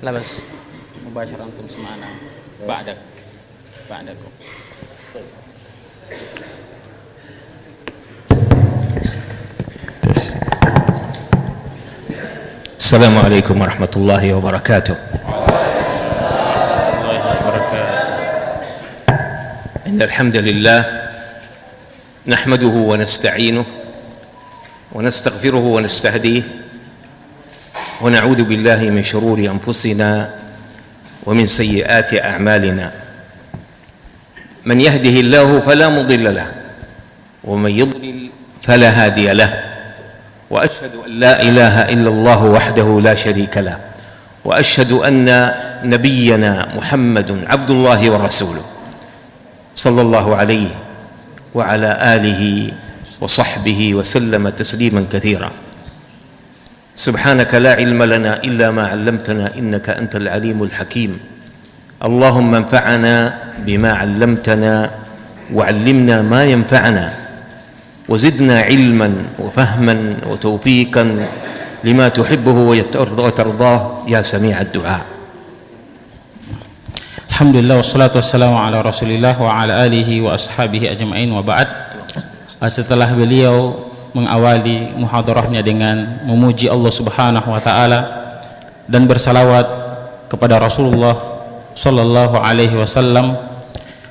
لا بس مباشرة أنتم سمعنا بعدكم. السلام عليكم ورحمة الله وبركاته. إن الحمد لله نحمده ونستعينه ونستغفره ونستهديه ونعوذ بالله من شرور أنفسنا ومن سيئات أعمالنا. من يهده الله فلا مضل له ومن يضلل فلا هادي له، وأشهد أن لا إله إلا الله وحده لا شريك له، وأشهد أن نبينا محمد عبد الله ورسوله صلى الله عليه وعلى آله وصحبه وسلم تسليما كثيرا. سبحانك لا علم لنا إلا ما علمتنا إنك أنت العليم الحكيم. اللهم انفعنا بما علمتنا وعلمنا ما ينفعنا وزدنا علما وفهما وتوفيقا لما تحبه وترضاه يا سميع الدعاء. Alhamdulillah wassalatu wassalamu ala Rasulillah wa ala alihi wa ashabihi ajma'in wa ba'd. Setelah beliau mengawali muhadarahnya dengan memuji Allah Subhanahu wa taala dan bersalawat kepada Rasulullah sallallahu alaihi wasallam,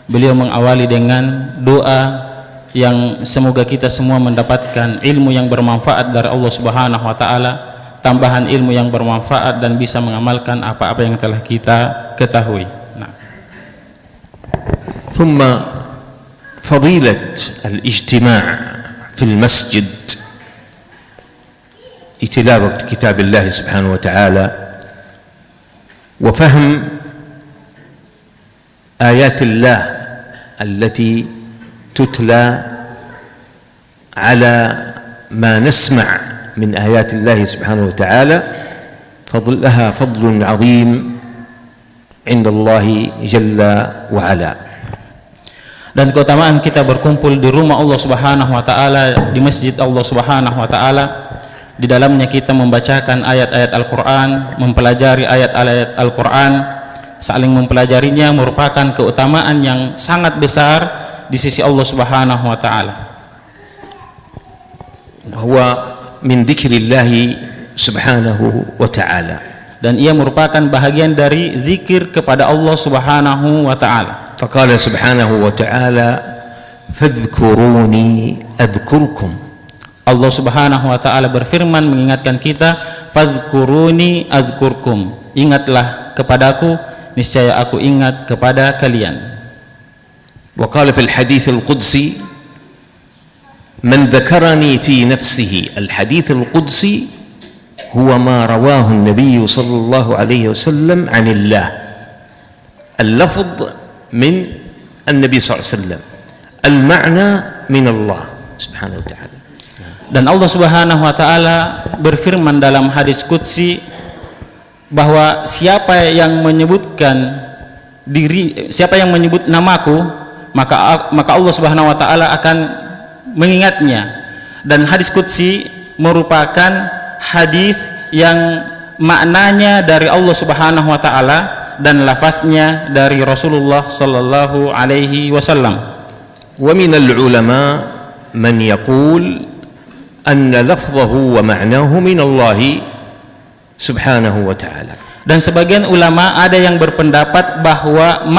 beliau mengawali dengan doa yang semoga kita semua mendapatkan ilmu yang bermanfaat dari Allah Subhanahu wa taala, tambahan ilmu yang bermanfaat dan bisa mengamalkan apa-apa yang telah kita ketahui. ثم فضيلة الاجتماع في المسجد لتلاوة كتاب الله سبحانه وتعالى وفهم آيات الله التي تتلى على ما نسمع من آيات الله سبحانه وتعالى لها فضل عظيم عند الله جل وعلا. Dan keutamaan kita berkumpul di rumah Allah Subhanahu wa taala, di masjid Allah Subhanahu wa taala, di dalamnya kita membacakan ayat-ayat Al-Qur'an, mempelajari ayat-ayat Al-Qur'an, saling mempelajarinya merupakan keutamaan yang sangat besar di sisi Allah Subhanahu wa taala. Huwa min dzikrillah subhanahu wa ta'ala, dan ia merupakan bahagian dari zikir kepada Allah Subhanahu wa taala. Faqala subhanahu wa ta'ala fadhkuruni adhkurkum. Allah Subhanahu wa taala berfirman mengingatkan kita, fadhkuruni adhkurkum, ingatlah kepadaku niscaya aku ingat kepada kalian. Wa qala fil hadits al-qudsi man dhakarani fi nafsihi. Al-hadits al-qudsi huwa ma rawahu an-nabiy sallallahu alaihi wasallam 'anillah. Al-lafz من النبي صلى الله عليه وسلم، المعنى من الله سبحانه وتعالى. Dan Allah Subhanahu wa taala berfirman dalam hadis qudsi bahwa siapa yang menyebut namaku, maka Allah Subhanahu wa taala akan mengingatnya. Dan hadis qudsi merupakan hadis yang maknanya dari Allah Subhanahu wa taala dan lafaznya dari Rasulullah sallallahu alaihi wasallam. Wa min al-ulama man yaqul anna lafzahu wa ma'nahu min Allah subhanahu wa ta'ala. Dan sebagian ulama ada yang berpendapat bahwa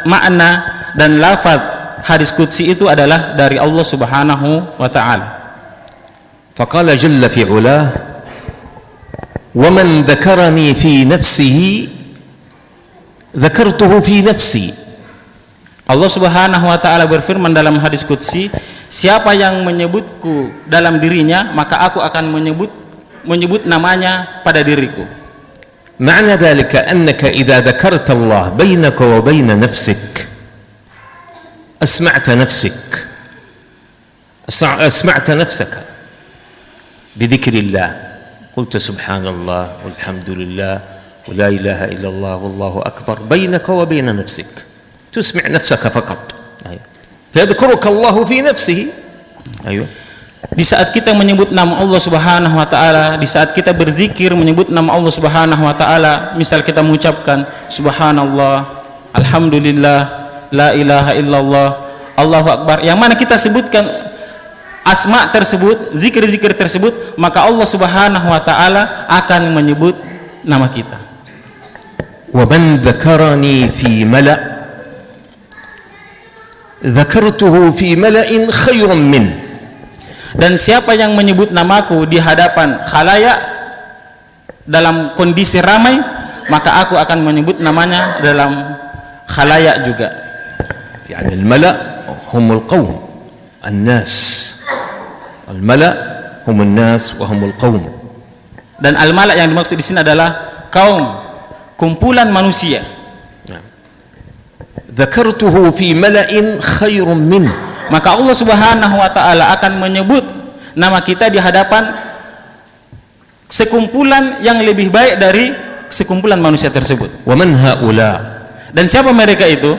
makna dan lafaz hadis qudsi itu adalah dari Allah Subhanahu wa ta'ala. Faqala jalla fi 'ulah wa man dzakarani fi nafsihi dzakartuhu fi nafsi. Allah Subhanahu wa taala berfirman dalam hadis qudsi, siapa yang menyebutku dalam dirinya, maka aku akan menyebut namanya pada diriku. Ma'na dzalika annaka idza dzakarta Allah bainaka wa bain nafsik asma'ta nafsaka bidhikrillah, qulta subhanallah walhamdulillah ولا إله إلا الله والله أكبر بينك وبين نفسك، تسمع نفسك فقط. فيذكرك الله في نفسه. أيوة. di saat kita menyebut nama Allah Subhanahu wa taala, di saat kita berzikir menyebut nama Allah Subhanahu wa taala, misal kita mengucapkan subhanallah, alhamdulillah, la ilaha illallah, Allahu akbar, yang mana kita sebutkan asma tersebut, zikir-zikir tersebut, maka Allah Subhanahu wa taala akan menyebut nama kita. Wa man dzakarani fi mala' dzakartuhu fi mala'in khairum min. Dan siapa yang menyebut namaku di hadapan khalayak dalam kondisi ramai, maka aku akan menyebut namanya dalam khalayak juga. Yani al-mala' humul qawm, an-nas. Al-mala' humul nas wa humul qawm. Dan al-mala' yang dimaksud di sini adalah kaum, kumpulan manusia. Dzakartuhu fi mala'in khairum min. Maka Allah Subhanahu wa taala akan menyebut nama kita di hadapan sekumpulan yang lebih baik dari sekumpulan manusia tersebut. Wa man haula? Dan siapa mereka itu?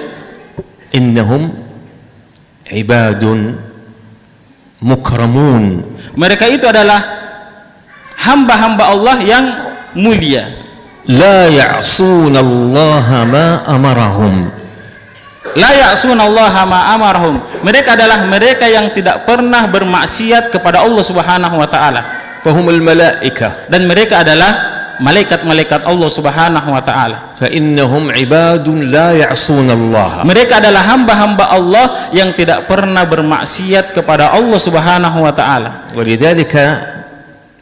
Innahum ibadun mukramun. Mereka itu adalah hamba-hamba Allah yang mulia. La ya'suna Allah ma amarahum. La ya'sunallaha ma amarhum. Mereka adalah mereka yang tidak pernah bermaksiat kepada Allah Subhanahu wa taala. Fahumul malaikah. Dan mereka adalah malaikat-malaikat Allah Subhanahu wa taala. Fa innahum ibadun la ya'sunallaha. Mereka adalah hamba-hamba Allah yang tidak pernah bermaksiat kepada Allah Subhanahu wa taala. Walidzalika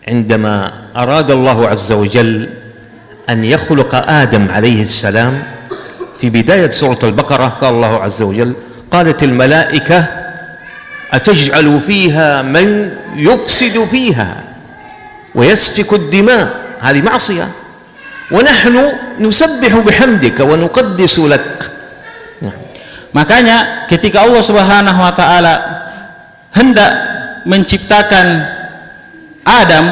عندما أراد الله عز وجل أن يخلق آدم عليه السلام في بداية سورة البقرة قال الله عز وجل قالت الملائكة أتجعل فيها من يفسد فيها ويسفك الدماء هذه معصية ونحن نسبح بحمدك ونقدس لك. Makanya ketika Allah Subhanahu wa taala hendak menciptakan Adam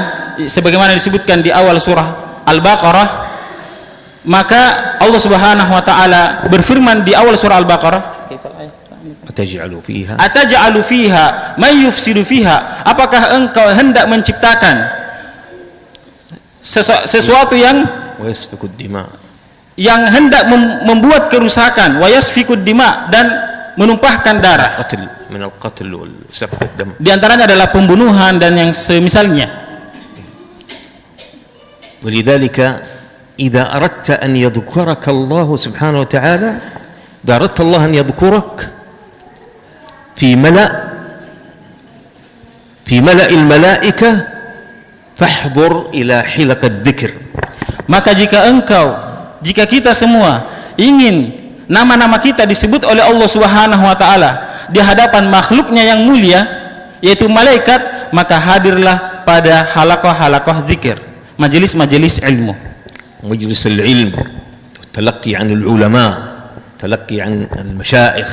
sebagaimana disebutkan di awal surah Al-Baqarah, maka Allah Subhanahu wa taala berfirman di awal surah Al-Baqarah, Ataj'alu fiha may yufsidu fiha. Apakah engkau hendak menciptakan sesuatu yang hendak membuat kerusakan, wa yasfikud dima, dan menumpahkan darah. Di antaranya adalah pembunuhan dan yang semisalnya. Walidzalika إذا أردت أن يذكرك الله سبحانه وتعالى إذا أردت الله أن يذكرك في ملأ الملائكة فاحضر إلى حلق الذكر. Maka jika kita semua ingin nama-nama kita disebut oleh Allah Subhanahu wa taala di hadapan makhluknya yang mulia yaitu malaikat, maka hadirlah pada halaqah-halaqah zikir, majelis-majelis ilmu. مجلس العلم، التلقي عن العلماء، التلقي عن المشايخ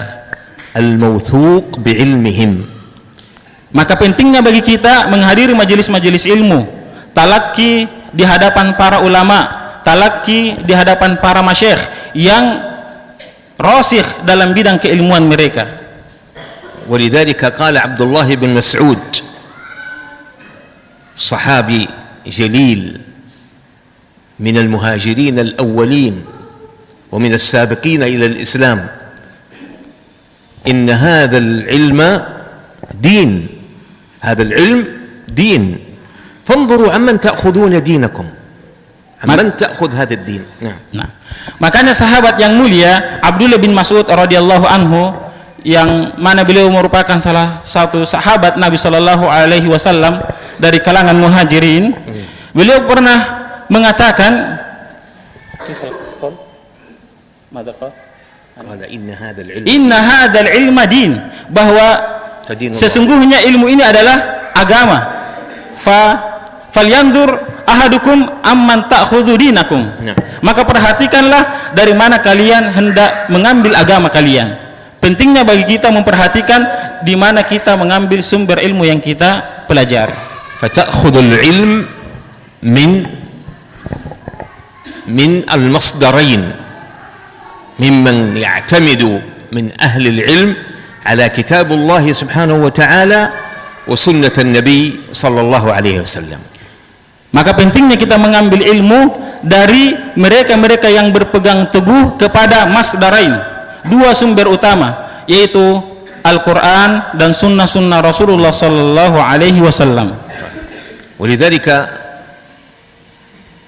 الموثوق بعلمهم. Maka pentingnya bagi kita menghadiri majelis-majelis ilmu, talaki di hadapan para ulama, talaki di hadapan para masyayikh yang rasikh dalam bidang keilmuan mereka. ولذلك قال عبد الله بن مسعود صحابي جليل من المهاجرين الأولين ومن السابقين إلى الإسلام إن هذا العلم دين، هذا العلم دين، فانظروا عمن تأخذون دينكم، عمن تأخذ هذا الدين. Nah, makanya sahabat yang mulia Abdullah bin Mas'ud radhiyallahu anhu, yang mana beliau merupakan salah satu sahabat Nabi Shallallahu Alaihi Wasallam dari kalangan muhajirin, beliau pernah mengatakan inna hadzal ilma din, bahwa sesungguhnya ilmu ini adalah agama. Falyanzur ahadukum amman ta'khudhu dinakum. Maka perhatikanlah dari mana kalian hendak mengambil agama kalian. Pentingnya bagi kita memperhatikan di mana kita mengambil sumber ilmu yang kita pelajari. Fata'khudhul ilm من المصدرين ممن يعتمد من أهل العلم على كتاب الله سبحانه وتعالى وسنة النبي صلى الله عليه وسلم. Maka pentingnya kita mengambil ilmu dari mereka-mereka yang berpegang teguh kepada masdarain, dua sumber utama, yaitu Al-Quran dan sunnah-sunnah Rasulullah sallallahu alaihi wasallam. ولذلك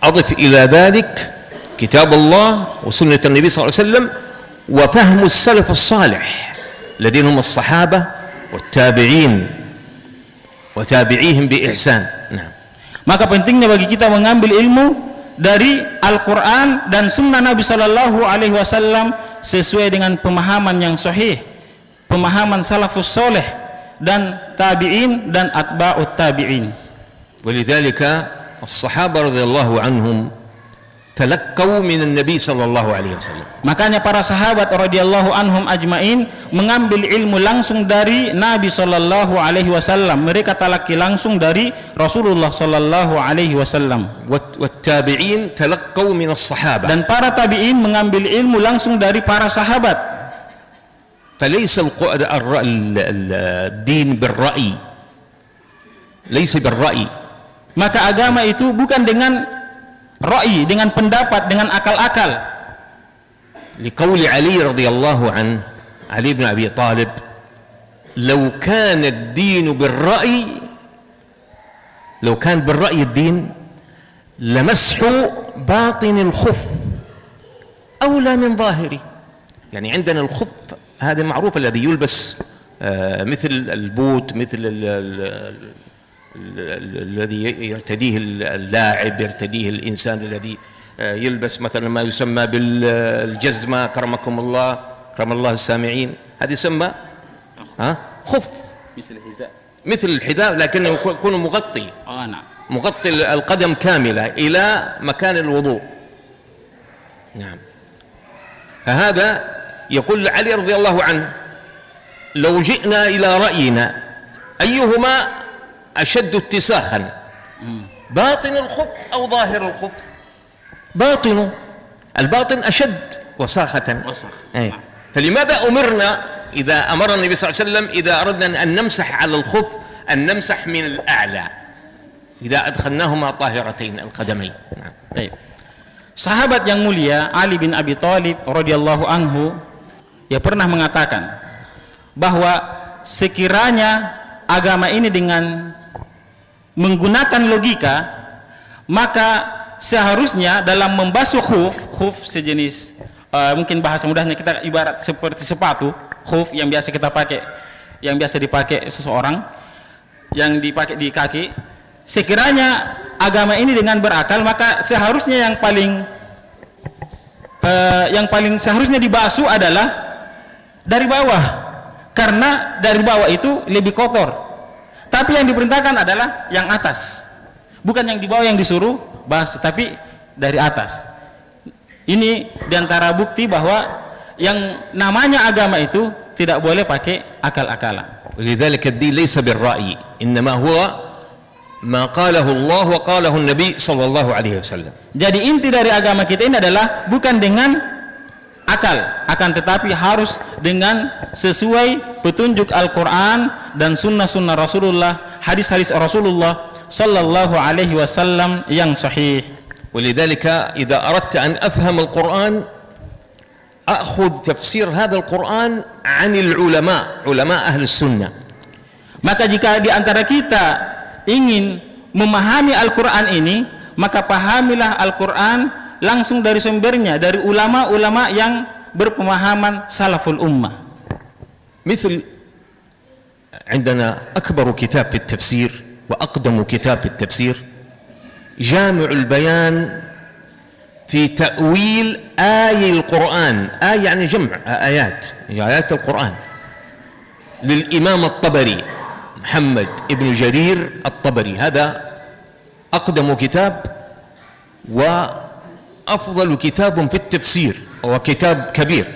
أضف إلى ذلك كتاب الله وسنة النبي صلى الله عليه وسلم وفهم السلف الصالح الذين هم الصحابة والتابعين وتابعيهم بإحسان. نعم. Maka pentingnya bagi kita mengambil ilmu dari Al-Quran dan sunnah Nabi sallallahu alaihi wasallam sesuai dengan pemahaman yang sahih, pemahaman salafus soleh dan tabi'in dan atba'ut tabi'in. ولذلك الصحابة رضي الله عنهم تلقوا من النبي صلى الله عليه وسلم. Makanya para sahabat radhiyallahu anhum ajmain mengambil ilmu langsung dari Nabi sallallahu alaihi wasallam. Mereka talaki langsung dari Rasulullah sallallahu alaihi wasallam. والتابعين تلقوا من الصحابة. Dan para tabi'in mengambil ilmu langsung dari para sahabat. فليس الدين بالرأي، ليس بالرأي. Maka agama itu bukan dengan ra'i, dengan pendapat, dengan akal-akal. لقول علي رضي الله عنه، علي بن أبي طالب: لو كان الدين بالرأي، لو كان بالرأي الدين لمسح باطن الخف أولى من ظاهره. يعني عندنا الخف هذا معروف الذي يلبس مثل البوت، مثل الذي يرتديه اللاعب، يرتديه الإنسان الذي يلبس مثلا ما يسمى بالجزمة، كرمكم الله، كرم الله السامعين، هذه يسمى خف، مثل الحذاء، مثل الحذاء لكنه يكون مغطي، نعم، مغطي القدم كاملة إلى مكان الوضوء. نعم. فهذا يقول علي رضي الله عنه: لو جئنا إلى رأينا أيهما أشد اتساخا، باطن الخف أو ظاهر الخف؟ باطنه، الباطن أشد وساخة. فلماذا أمرنا إذا أمر النبي صلى الله عليه وسلم إذا أردنا أن نمسح على الخف أن نمسح من الأعلى إذا أدخلناهما طاهرتين القدمين. طيب. Sahabat yang mulia Ali bin Abi Thalib radhiyallahu anhu ya pernah mengatakan bahwa sekiranya agama ini dengan menggunakan logika, maka seharusnya dalam membasuh khuf sejenis mungkin bahasa mudahnya kita ibarat seperti sepatu khuf yang biasa kita pakai, yang biasa dipakai seseorang, yang dipakai di kaki. Sekiranya agama ini dengan berakal, maka seharusnya yang paling seharusnya dibasuh adalah dari bawah, karena dari bawah itu lebih kotor. Tapi yang diperintahkan adalah yang atas, bukan yang di bawah yang disuruh basuh, tapi dari atas. Ini diantara bukti bahwa yang namanya agama itu tidak boleh pakai akal-akalan. ولذلك الدين ليس بالرأي، إنما هو ما قاله الله وقاله النبي صلى الله عليه وسلم. Jadi inti dari agama kita ini adalah bukan dengan akal, akan tetapi harus dengan sesuai petunjuk Al-Quran dan sunnah-sunnah Rasulullah, hadis-hadis Rasulullah sallallahu alaihi wasallam yang sahih. ولذلك إذا أردت أن أفهم القرآن أخذ تفسير هذا القرآن عن العلماء، علماء أهل السنة. Maka jika di antara kita ingin memahami Al-Quran ini, maka pahamilah Al-Quran langsung dari sumbernya, dari ulama-ulama yang berpemahaman salaful ummah. مثل عندنا أكبر كتاب في التفسير وأقدم كتاب في التفسير جامع البيان في تأويل آي القرآن، آي يعني جمع آيات، آيات القرآن، للإمام الطبري محمد ابن جرير الطبري. هذا أقدم كتاب وأفضل كتاب في التفسير، وكتاب كبير.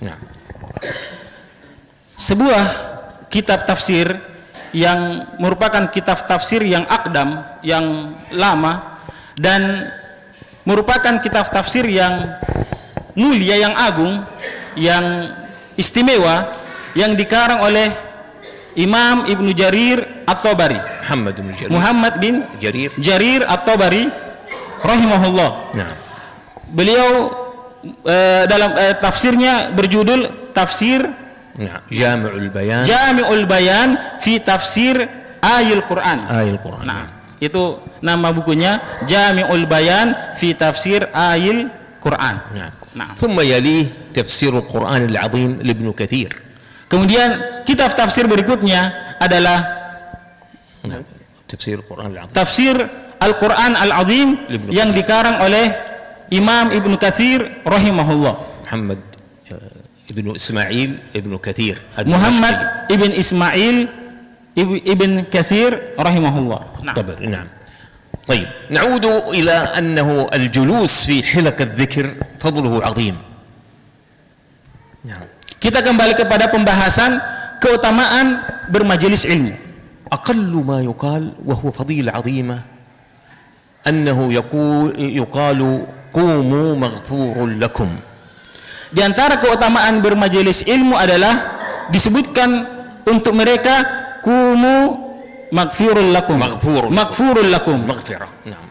نعم. Sebuah kitab tafsir yang merupakan kitab tafsir yang akdam, yang lama, dan merupakan kitab tafsir yang mulia, yang agung, yang istimewa, yang dikarang oleh Imam Ibnu Jarir At-Tabari, Muhammad bin Jarir At-Tabari rahimahullah. Nah. Beliau dalam tafsirnya berjudul Tafsir Jami'ul Bayan fi Tafsir Ayil Quran. Nah, itu nama bukunya, Jami'ul Bayan fi Tafsir Ayil Quran. Nah. Thumma yalih Tafsirul Quran Al-Azim Ibn Katsir. Kemudian kitab tafsir berikutnya adalah Tafsir Al-Quran Al-Azim yang dikarang oleh Imam Ibnu Katsir rahimahullah. Muhammad ibn Ismail ibn Katsir. Muhammad ibn Ismail ibn Katsir rahimahullah. نعم. طيب نعود إلى أنه الجلوس في حلق الذكر فضله عظيم. نعم. Kita kembali kepada pembahasan keutamaan bermajelis ilmu. أقل ما يقال وهو فضيلة عظيمة أنه يقال قوموا مغفور لكم. Di antara keutamaan bermajelis ilmu adalah disebutkan untuk mereka kumu maghfurul lakum. Maghfurul lakum. Maghfirah.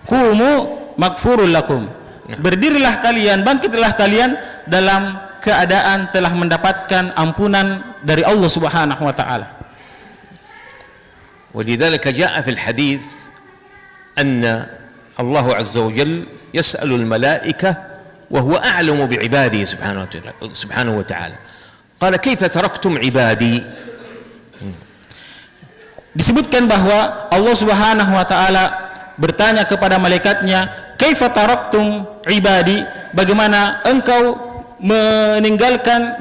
Kumu maghfurul lakum. Berdirilah kalian, bangkitlah kalian dalam keadaan telah mendapatkan ampunan dari Allah Subhanahu wa taala. ولذلك جاء في الحديث أن الله عز وجل يسأل الملائكة وهو أعلم بعباده سبحانه وتعالى قال كيف تركتم عبادي. Disebutkan bahwa Allah Subhanahu wa taala bertanya kepada malaikatnya, kaifa taraktum ibadi, bagaimana engkau meninggalkan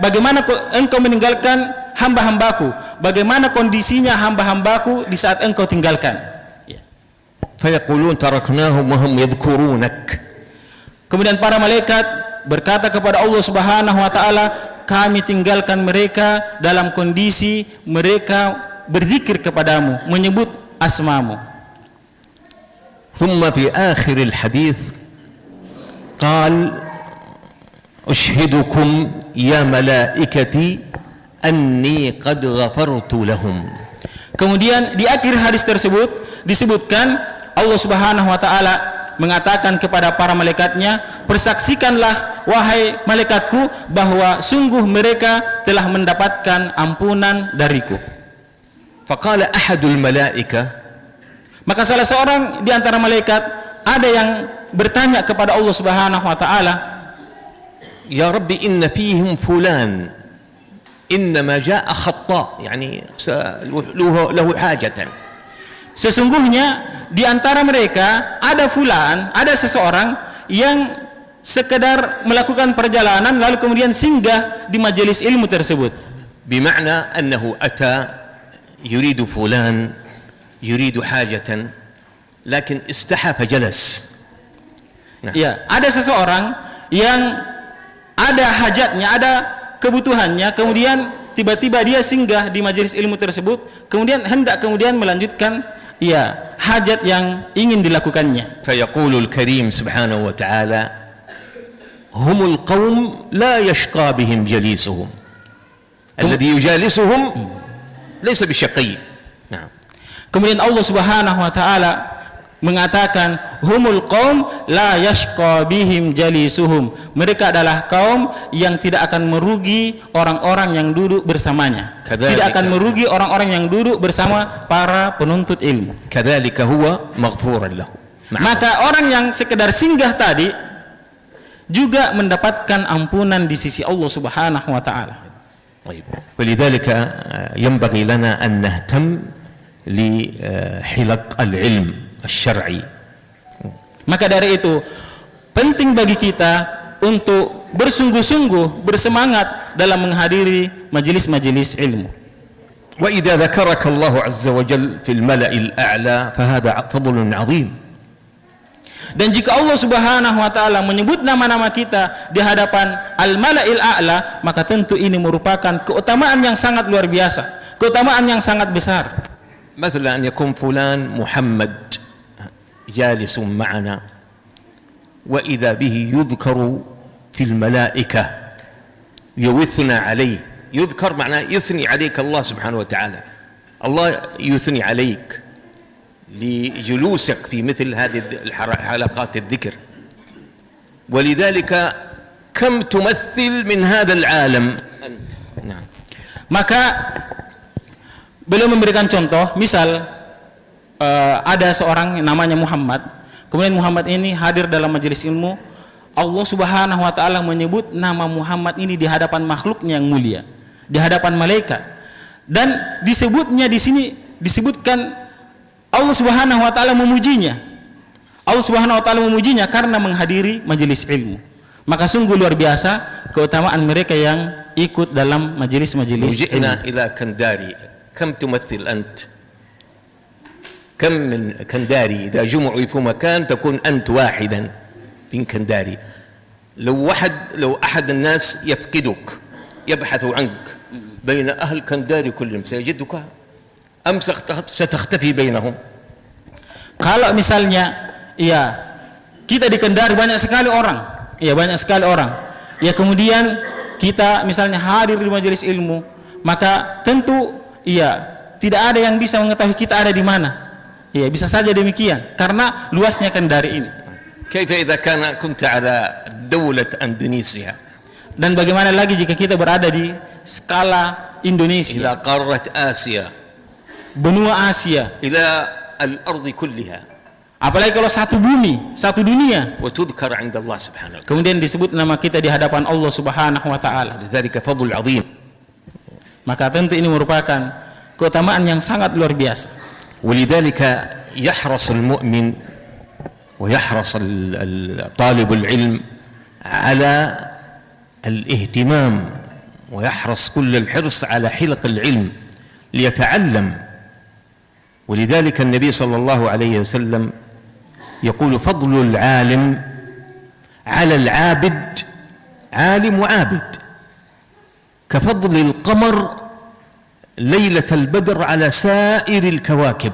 hamba-hambaku, bagaimana kondisinya hamba-hambaku di saat engkau tinggalkan. Fayaqulun taraknahum wa hum yadhkurunak. Kemudian para malaikat berkata kepada Allah Subhanahu wa taala, kami tinggalkan mereka dalam kondisi mereka berzikir kepadamu, menyebut asmamu. ثم في آخر الحديث قال أشهدكم يا ملائكتي أني قد غفرت لهم. Kemudian di akhir hadis tersebut disebutkan Allah Subhanahu wa taala mengatakan kepada para malaikatnya, persaksikanlah wahai malaikatku bahwa sungguh mereka telah mendapatkan ampunan dariku. Faqala ahadul malaikah, maka salah seorang di antara malaikat ada yang bertanya kepada Allah Subhanahu wa taala, ya Rabbi inna fihim fulan innama jaa khata, yani lahu hajatan. Sesungguhnya di antara mereka ada fulan, ada seseorang yang sekedar melakukan perjalanan lalu kemudian singgah di majelis ilmu tersebut. Bima'na annahu ata yuridu fulan yuridu hajatan lakin istaha fajalas. Ya, ada seseorang yang ada hajatnya, ada kebutuhannya, kemudian tiba-tiba dia singgah di majelis ilmu tersebut, kemudian hendak kemudian melanjutkan hajat yang ingin dilakukannya. Fayaqulul Karim subhanahu wa ta'ala humul qawm la yashqa bihim jalisuhum alladhi yujalisuhum laysa bisyaqi. Kemudian Allah Subhanahu wa taala mengatakan humul qaum la yashqa bihim jalisuhum, mereka adalah kaum yang tidak akan merugi orang-orang yang duduk bersamanya, tidak akan merugi orang-orang yang duduk bersama para penuntut ilmu. Kadzalika huwa maghfuran lahu. Maka orang yang sekedar singgah tadi juga mendapatkan ampunan di sisi Allah Subhanahu wa taala. ولذلك ينبغي لنا أن نهتم لحلق العلم الشرعي. Maka dari itu penting bagi kita untuk bersungguh-sungguh, bersemangat dalam menghadiri majelis-majelis ilmu. وإذا ذكرك الله عز وجل في الملأ الأعلى فهذا فضل عظيم. Dan jika Allah Subhanahu wa taala menyebut nama-nama kita di hadapan al-mala'il a'la, maka tentu ini merupakan keutamaan yang sangat luar biasa, keutamaan yang sangat besar. مثلا أن يكون فلان محمد جالس معنا وإذا به يذكر في الملائكة يثنى عليه، يذكر معناه يثني عليك الله سبحانه وتعالى الله يثني عليك لجلوسك في مثل هذه الحلقات الذكر. ولذلك كم تمثل من هذا العالم أنت. نعم. Maka beliau memberikan contoh, misal ada seorang namanya Muhammad, kemudian Muhammad ini hadir dalam majelis ilmu, Allah Subhanahu wa taala menyebut nama Muhammad ini di hadapan makhluknya yang mulia, di hadapan malaikat, dan disebutnya di sini disebutkan Allah Subhanahu wa taala memujinya. Allah Subhanahu wa taala memujinya karena menghadiri majelis ilmu. Maka sungguh luar biasa keutamaan mereka yang ikut dalam majelis-majelis ilmu. وجئنا إلى كنداري كم تمثل أنت؟ كم من كنداري إذا جمعوا في مكان تكون أنت واحدا في كنداري. لو أحد الناس يفقدك يبحث عنك بين أهل كنداري كلهم سيجدك أم ستختفي بينهم؟ Kalau misalnya ya kita di Kendari banyak sekali orang, ya banyak sekali orang, ya kemudian kita misalnya hadir di majelis ilmu, maka tentu ya tidak ada yang bisa mengetahui kita ada di mana. Ya bisa saja demikian karena luasnya Kendari ini. كيف إذا كنت على دولة إندونيسيا؟ Dan bagaimana lagi jika kita berada di skala Indonesia, إلى قارة آسيا, benua Asia, إلى الأرض كلها, apalagi kalau satu bumi, satu dunia, وتذكر عند الله سبحانه وتعالى. kemudian disebut nama kita di hadapan Allah Subhanahu wa taala. لذلك فضل عظيم. Maka tentu ini merupakan keutamaan yang sangat luar biasa. ولذلك يحرص المؤمن ويحرص طالب العلم على الاهتمام ويحرص كل الحرص على حلق العلم ليتعلم. ولذلك النبي صلى الله عليه وسلم يقول فضل العالم على العابد عالم وعابد كفضل القمر ليلة البدر على سائر الكواكب.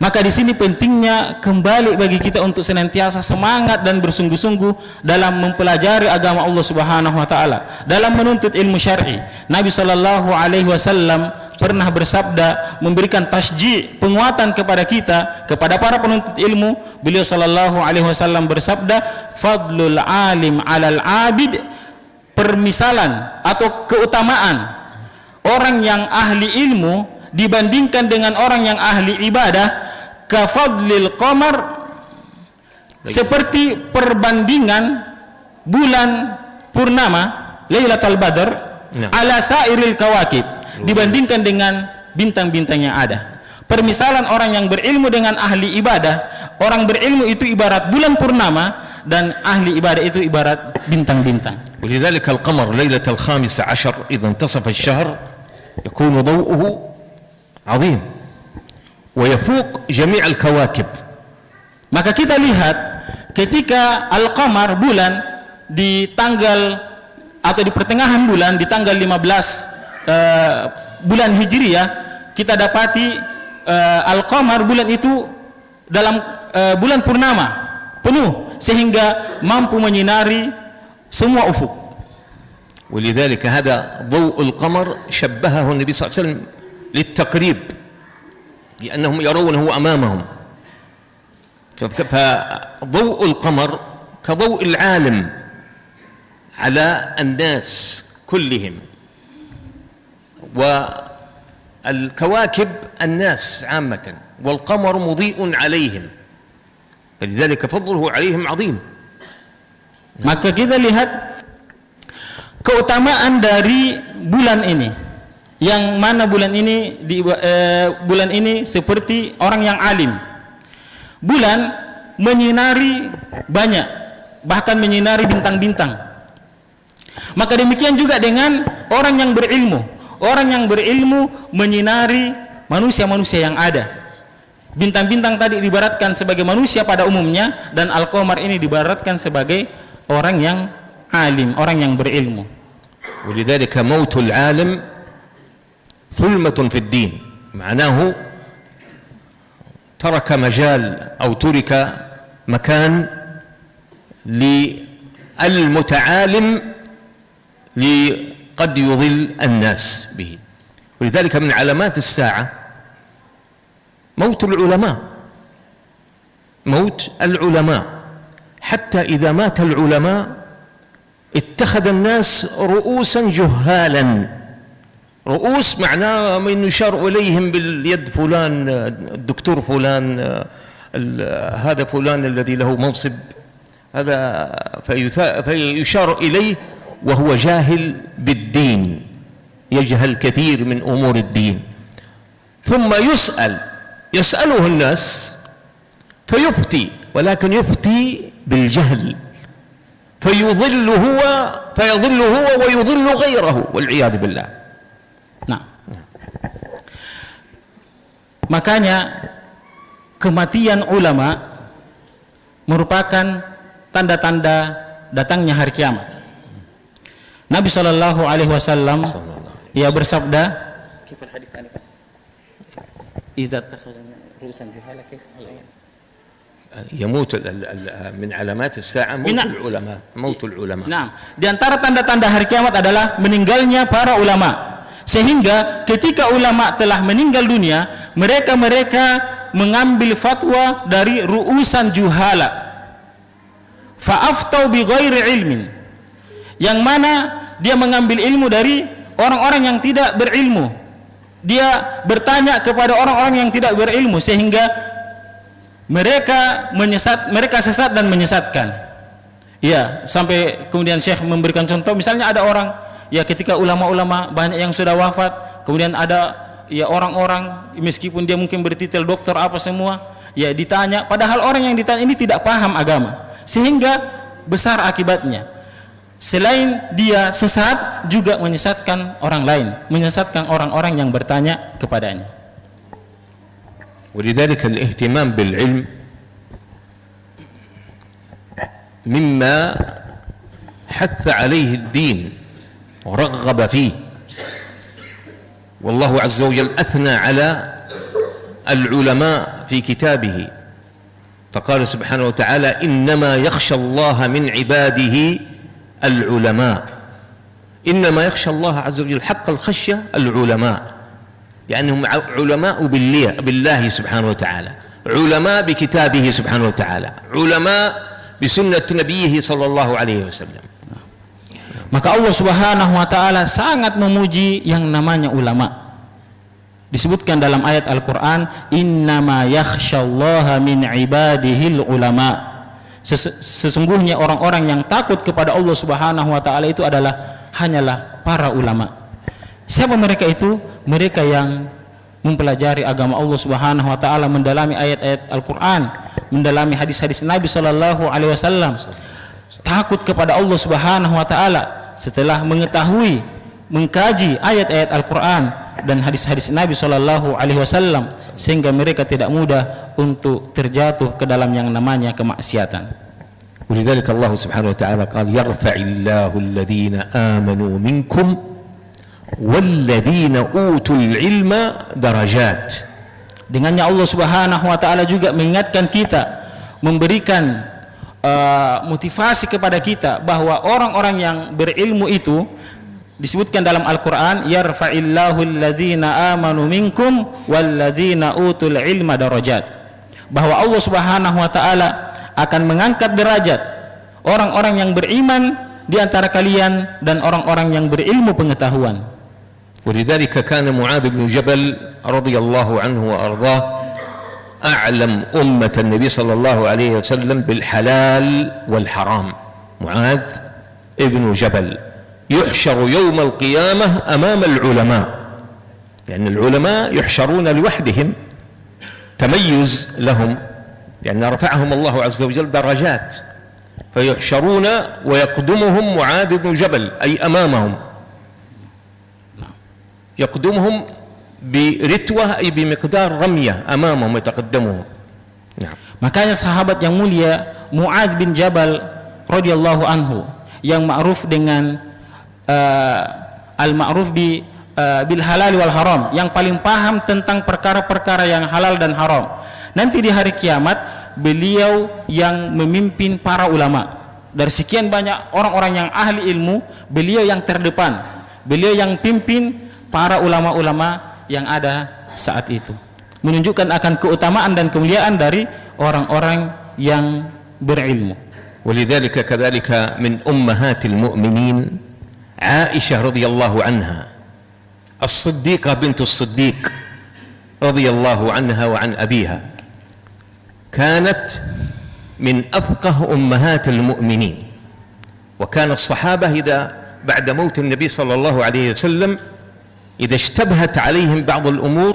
Maka di sini pentingnya kembali bagi kita untuk senantiasa semangat dan bersungguh-sungguh dalam mempelajari agama Allah Subhanahu wa taala, dalam menuntut ilmu syar'i. Nabi sallallahu alaihi wasallam pernah bersabda, memberikan tasji', penguatan kepada kita, kepada para penuntut ilmu. Beliau sallallahu alaihi wasallam bersabda, fadlul alim 'alal 'abid, permisalan atau keutamaan orang yang ahli ilmu dibandingkan dengan orang yang ahli ibadah, kafadlil qamar, seperti perbandingan bulan purnama Lailatul Badr ala sairil kawakib, dibandingkan dengan bintang-bintang yang ada. Permisalan orang yang berilmu dengan ahli ibadah, orang berilmu itu ibarat bulan purnama dan ahli ibadah itu ibarat bintang-bintang. ولذلك القمر ليلة 15 إذا انتصف الشهر يكون ضوءه عظيم ويفوق جميع الكواكب. Maka kita lihat ketika al-qamar, bulan, di tanggal atau di pertengahan bulan, di tanggal 15 bulan Hijriah, kita dapati al-qamar, bulan itu dalam bulan purnama penuh sehingga mampu menyinari semua ufuk. ولذلك هذا ضوء القمر شبهه النبي صلى الله عليه وسلم للتقريب لأنهم يرونه أمامهم. فضوء القمر كضوء العالم على الناس كلهم، والكواكب الناس عامة، والقمر مضيء عليهم، فلذلك فضله عليهم عظيم. Maka kita lihat keutamaan dari bulan ini, yang mana bulan ini bulan ini seperti orang yang alim. Bulan menyinari banyak, bahkan menyinari bintang-bintang. Maka demikian juga dengan orang yang berilmu. Orang yang berilmu menyinari manusia-manusia yang ada. Bintang-bintang tadi diibaratkan sebagai manusia pada umumnya, dan al-qamar ini diibaratkan sebagai orang yang alim, orang yang berilmu. ولذلك موت العالم ثلمة في الدين، معناه ترك مجال أو ترك مكان للمتعالم قد يضل الناس به. ولذلك من علامات الساعة موت العلماء، موت العلماء، حتى إذا مات العلماء اتخذ الناس رؤوسا جهالا. رؤوس معناه من يشار إليهم باليد، فلان الدكتور فلان، هذا فلان الذي له منصب، هذا فيشار إليه وهو جاهل بالدين، يجهل كثير من أمور الدين، ثم يسأله الناس فيفتي، ولكن يفتي بالجهل، فيضل هو ويضل غيره والعياذ بالله. Nah, makanya kematian ulama merupakan tanda-tanda datangnya hari kiamat. Nabi Shallallahu Alaihi Wasallam ia bersabda, يموت من علامات الساعة موت العلماء. Nah, di antara tanda-tanda hari kiamat adalah meninggalnya para ulama. Sehingga ketika ulama telah meninggal dunia, mereka mengambil fatwa dari ru'usan juhala, fa'aftau bi ghairi ilmin, yang mana dia mengambil ilmu dari orang-orang yang tidak berilmu. Dia bertanya kepada orang-orang yang tidak berilmu, sehingga mereka sesat dan menyesatkan. Ya, sampai kemudian Syekh memberikan contoh, misalnya ada orang, ya ketika ulama-ulama banyak yang sudah wafat, kemudian ada ya orang-orang meskipun dia mungkin bertitel doktor apa semua, ya ditanya, padahal orang yang ditanya ini tidak paham agama, sehingga besar akibatnya. Selain dia sesat, juga menyesatkan orang lain, menyesatkan orang-orang yang bertanya kepadanya. ولذلك الاهتمام بالعلم مما حث عليه الدين ورغب فيه، والله عز وجل أثنى على العلماء في كتابه، فقال سبحانه وتعالى إنما يخشى الله من عباده العلماء. إنما يخشى الله عز وجل حق الخشية العلماء، لأنهم علماء بالله سبحانه وتعالى، علماء بكتابه سبحانه وتعالى، علماء بسنة نبيه صلى الله عليه وسلم. Maka Allah Subhanahu wa taala sangat memuji yang namanya ulama. Disebutkan dalam ayat Al-Qur'an, innama yakhsyallaha min ibadihil ulama. Sesungguhnya orang-orang yang takut kepada Allah Subhanahu wa taala itu hanyalah para ulama. Siapa mereka itu? Mereka yang mempelajari agama Allah Subhanahu wa taala, mendalami ayat-ayat Al-Qur'an, mendalami hadis-hadis Nabi sallallahu alaihi wasallam. Takut kepada Allah Subhanahu wa taala setelah mengetahui, mengkaji ayat-ayat Al-Qur'an dan hadis-hadis Nabi sallallahu alaihi wasallam, sehingga mereka tidak mudah untuk terjatuh ke dalam yang namanya kemaksiatan. ولذلك الله سبحانه وتعالى قال يرفع الله الذين آمنوا منكم والذين أوتوا العلم درجات. Dengannya Allah Subhanahu wa taala juga mengingatkan kita, memberikan motivasi kepada kita bahwa orang-orang yang berilmu itu disebutkan dalam Al-Qur'an, yarfa'illahu allazina amanu minkum wallazina utul ilma darajat, bahwa Allah Subhanahu wa taala akan mengangkat derajat orang-orang yang beriman di antara kalian dan orang-orang yang berilmu pengetahuan. ولذلك كان معاذ بن جبل رضي الله عنه وأرضاه أعلم أمة النبي صلى الله عليه وسلم بالحلال والحرام. معاذ ابن جبل يحشر يوم القيامة أمام العلماء، يعني العلماء يحشرون لوحدهم، تميز لهم، لأن رفعهم الله عز وجل درجات، فيحشرون ويقدمهم معاذ بن جبل، أي أمامهم، يقدمهم برتوة أي بمقدار رمية أمامهم يتقدمهم. نعم. Makanya sahabat yang mulia Muadz bin Jabal radhiyallahu anhu, yang ma'ruf dengan al-ma'ruf bil halal wal haram, yang paling paham tentang perkara-perkara yang halal dan haram, nanti di hari kiamat beliau yang memimpin para ulama. Dari sekian banyak orang-orang yang ahli ilmu, beliau yang terdepan, beliau yang pimpin para ulama-ulama yang ada saat itu, menunjukkan akan keutamaan dan kemuliaan dari orang-orang yang berilmu. ولذلك كذلك من أمهات المؤمنين عائشة رضي الله عنها الصديقة بنت الصديق رضي الله عنها وعن أبيها، كانت من أفقه أمهات المؤمنين، وكان الصحابة إذا بعد موت النبي صلى الله عليه وسلم إذا اشتبهت عليهم بعض الأمور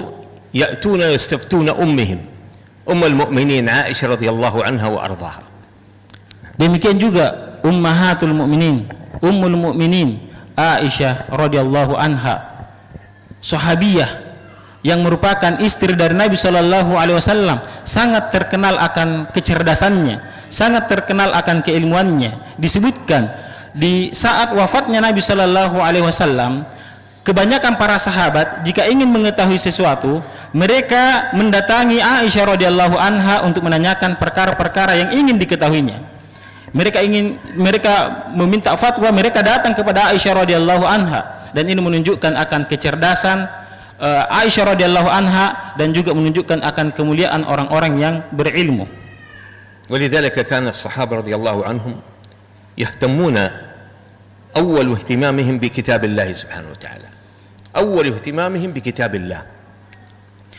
يأتون ويستفتون أم المؤمنين عائشة رضي الله عنها وأرضاها. Demikian juga ummahatul mukminin, ummul mukminin Aisyah radhiyallahu anha, sahabiyah yang merupakan istri dari Nabi Shallallahu alaihi wasallam, sangat terkenal akan kecerdasannya, sangat terkenal akan keilmuannya. Disebutkan di saat wafatnya Nabi Shallallahu alaihi wasallam, kebanyakan para sahabat jika ingin mengetahui sesuatu, mereka mendatangi Aisyah radhiyallahu anha untuk menanyakan perkara-perkara yang ingin diketahuinya. Mereka meminta fatwa, mereka datang kepada Aisyah radhiyallahu anha, dan ini menunjukkan akan kecerdasan Aisyah radhiyallahu anha dan juga menunjukkan akan kemuliaan orang-orang yang berilmu. ولذلك كان الصحابة رضي الله عنهم يهتمون أول اهتمامهم بكتاب الله سبحانه وتعالى، أول اهتمامهم بكتاب الله،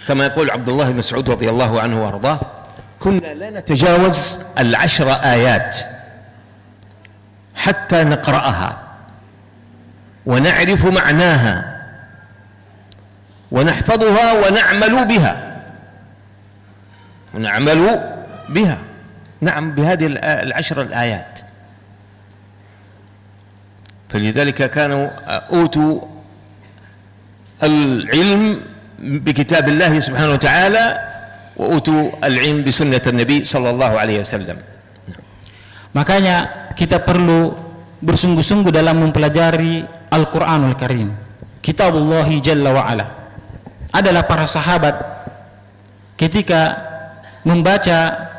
كما يقول عبد الله بن مسعود رضي الله عنه وأرضاه: كنا لا نتجاوز 10 آيات حتى نقرأها ونعرف معناها ونحفظها ونعمل بها نعم بهذه 10 الآيات. فلذلك كانوا أوتوا العلم بكتاب الله سبحانه وتعالى وأوتوا العلم بسنة النبي صلى الله عليه وسلم. Makanya kita perlu bersungguh-sungguh dalam mempelajari Al-Quranul Karim, Kitabullahi Jalla wa'ala. Adalah para sahabat ketika membaca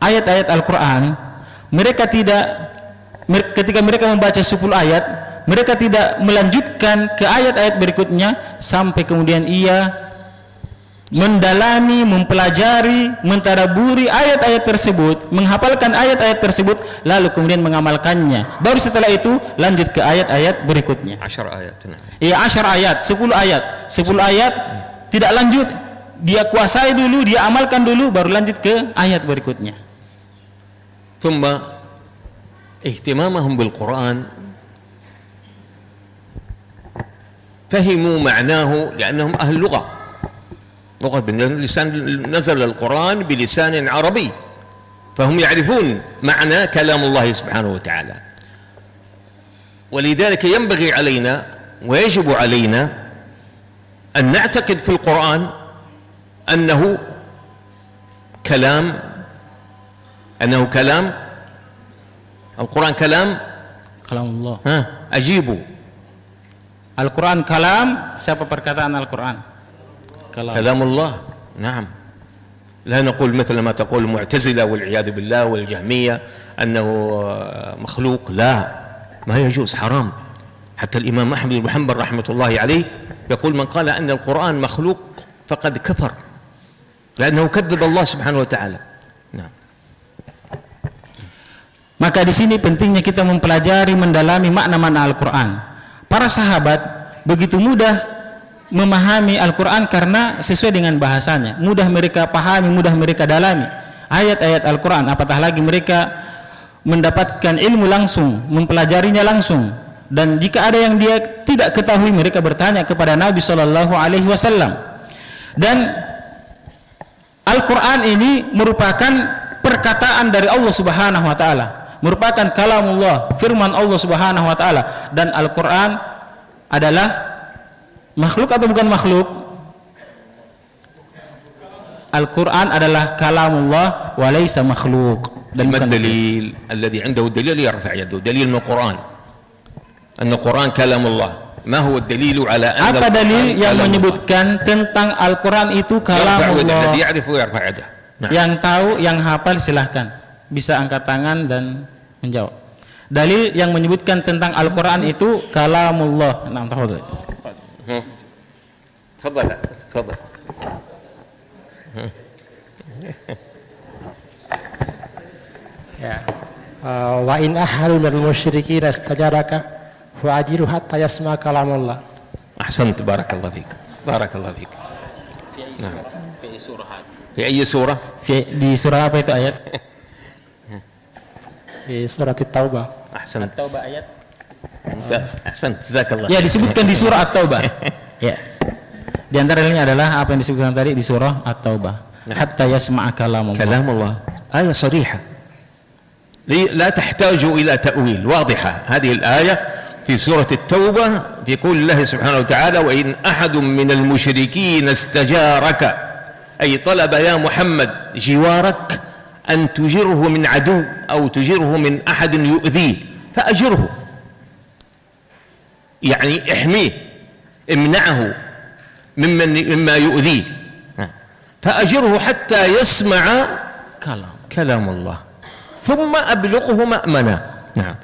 ayat-ayat Al-Quran, ketika mereka membaca 10 ayat, mereka tidak melanjutkan ke ayat-ayat berikutnya sampai kemudian ia mendalami, mempelajari, mentadaburi ayat-ayat tersebut, menghafalkan ayat-ayat tersebut, lalu kemudian mengamalkannya. Baru setelah itu lanjut ke ayat-ayat berikutnya. 10 ayat. Iya, 10 ayat, 10 ayat. 10 ayat tidak lanjut, dia kuasai dulu, dia amalkan dulu, baru lanjut ke ayat berikutnya. ثم اهتمامهم بالقرآن فهموا معناه لأنهم أهل لغة بلسان، نزل القرآن بلسان عربي، فهم يعرفون معنى كلام الله سبحانه وتعالى. ولذلك ينبغي علينا ويجب علينا أن نعتقد في القرآن أنه كلام القرآن كلام Allah. أجيبوا. Al-Quran kalam, siapa perkataan Al-Quran? كلام الله. نعم، لا نقول مثل ما تقول المعتزلة والعياذ بالله والجهمية أنه مخلوق، لا، ما يجوز، حرام. حتى الإمام أحمد بن حنبل رحمة الله عليه يقول: من قال أن القرآن مخلوق فقد كفر، لأنه كذب الله سبحانه وتعالى. نعم. Maka di sini pentingnya kita mempelajari, mendalami makna-makna Al-Quran. Para sahabat begitu mudah memahami Al-Quran karena sesuai dengan bahasanya, mudah mereka pahami, mudah mereka dalami ayat-ayat Al-Quran. Apatah lagi mereka mendapatkan ilmu langsung, mempelajarinya langsung, dan jika ada yang dia tidak ketahui, mereka bertanya kepada Nabi Shallallahu alaihi wasallam. Dan Al-Quran ini merupakan perkataan dari Allah Subhanahu wa taala, merupakan kalamullah, firman Allah Subhanahu wa taala. Dan Al-Quran adalah makhluk atau bukan makhluk? Al-Quran adalah kalamullah wa laysa makhluk. Dan dalil alladhi indahu dalil yarfa' yadahu, dalil al-Quran anna Quran kalamullah. Ma huwa ad-dalil ala anna apa dalil yang menyebutkan tentang Al-Quran itu kalamullah? Yang tahu, yang hafal silahkan bisa angkat tangan dan menjawab. Dalil yang menyebutkan tentang Al-Quran itu kalamullah. Nah, tahu. تفضل تفضل. Ya. Wa in ahadun minal musyrikin istajaraka fa'ajiru hatta yasma kalamullah. أحسنت بارك الله فيك بارك الله فيك. نعم. في أي سورة؟ Di surah apa itu ayat? Di surat At-Taubah. أحسنت. At-Taubah ayat. ممتاز أحسنت جزاك الله. Ya, disebutkan di surah At-Taubah. Ya. Di antaranya adalah apa yang disebutkan tadi di surah At-Taubah. Hatta yasma'a kalamullah. كلام الله آية صريحة لا تحتاج إلى تأويل، واضحة هذه الآية في سورة التوبة في قول الله سبحانه وتعالى: وإن أحد من المشركين استجارك، أي طلب يا محمد جوارك أن تجره من عدو أو تجره من أحد يؤذيه فأجره، يعني احميه امنعه مما يؤذيه، فأجره حتى يسمع كلام الله ثم أبلغه مأمنا. نعم.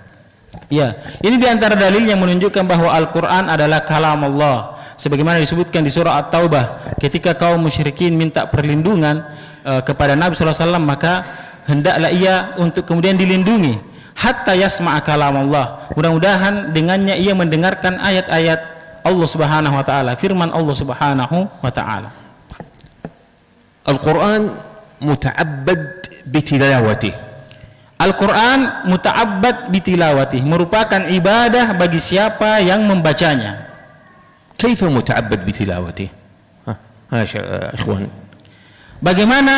Ya, ini diantara dalil yang menunjukkan bahwa Al-Quran adalah kalam Allah. Sebagaimana disebutkan di surah At-Taubah, ketika kaum musyrikin minta perlindungan kepada Nabi SAW, maka hendaklah ia untuk kemudian dilindungi. Hatta yasma'a kalam Allah. Mudah-mudahan dengannya ia mendengarkan ayat-ayat Allah Subhanahu Wa Taala, firman Allah Subhanahu Wa Taala. Al-Quran muta'abbad bitilawatih. Al-Quran muta'abbad bitilawatih, merupakan ibadah bagi siapa yang membacanya. Kaifa muta'abbad bitilawatih? Ikhwan. Bagaimana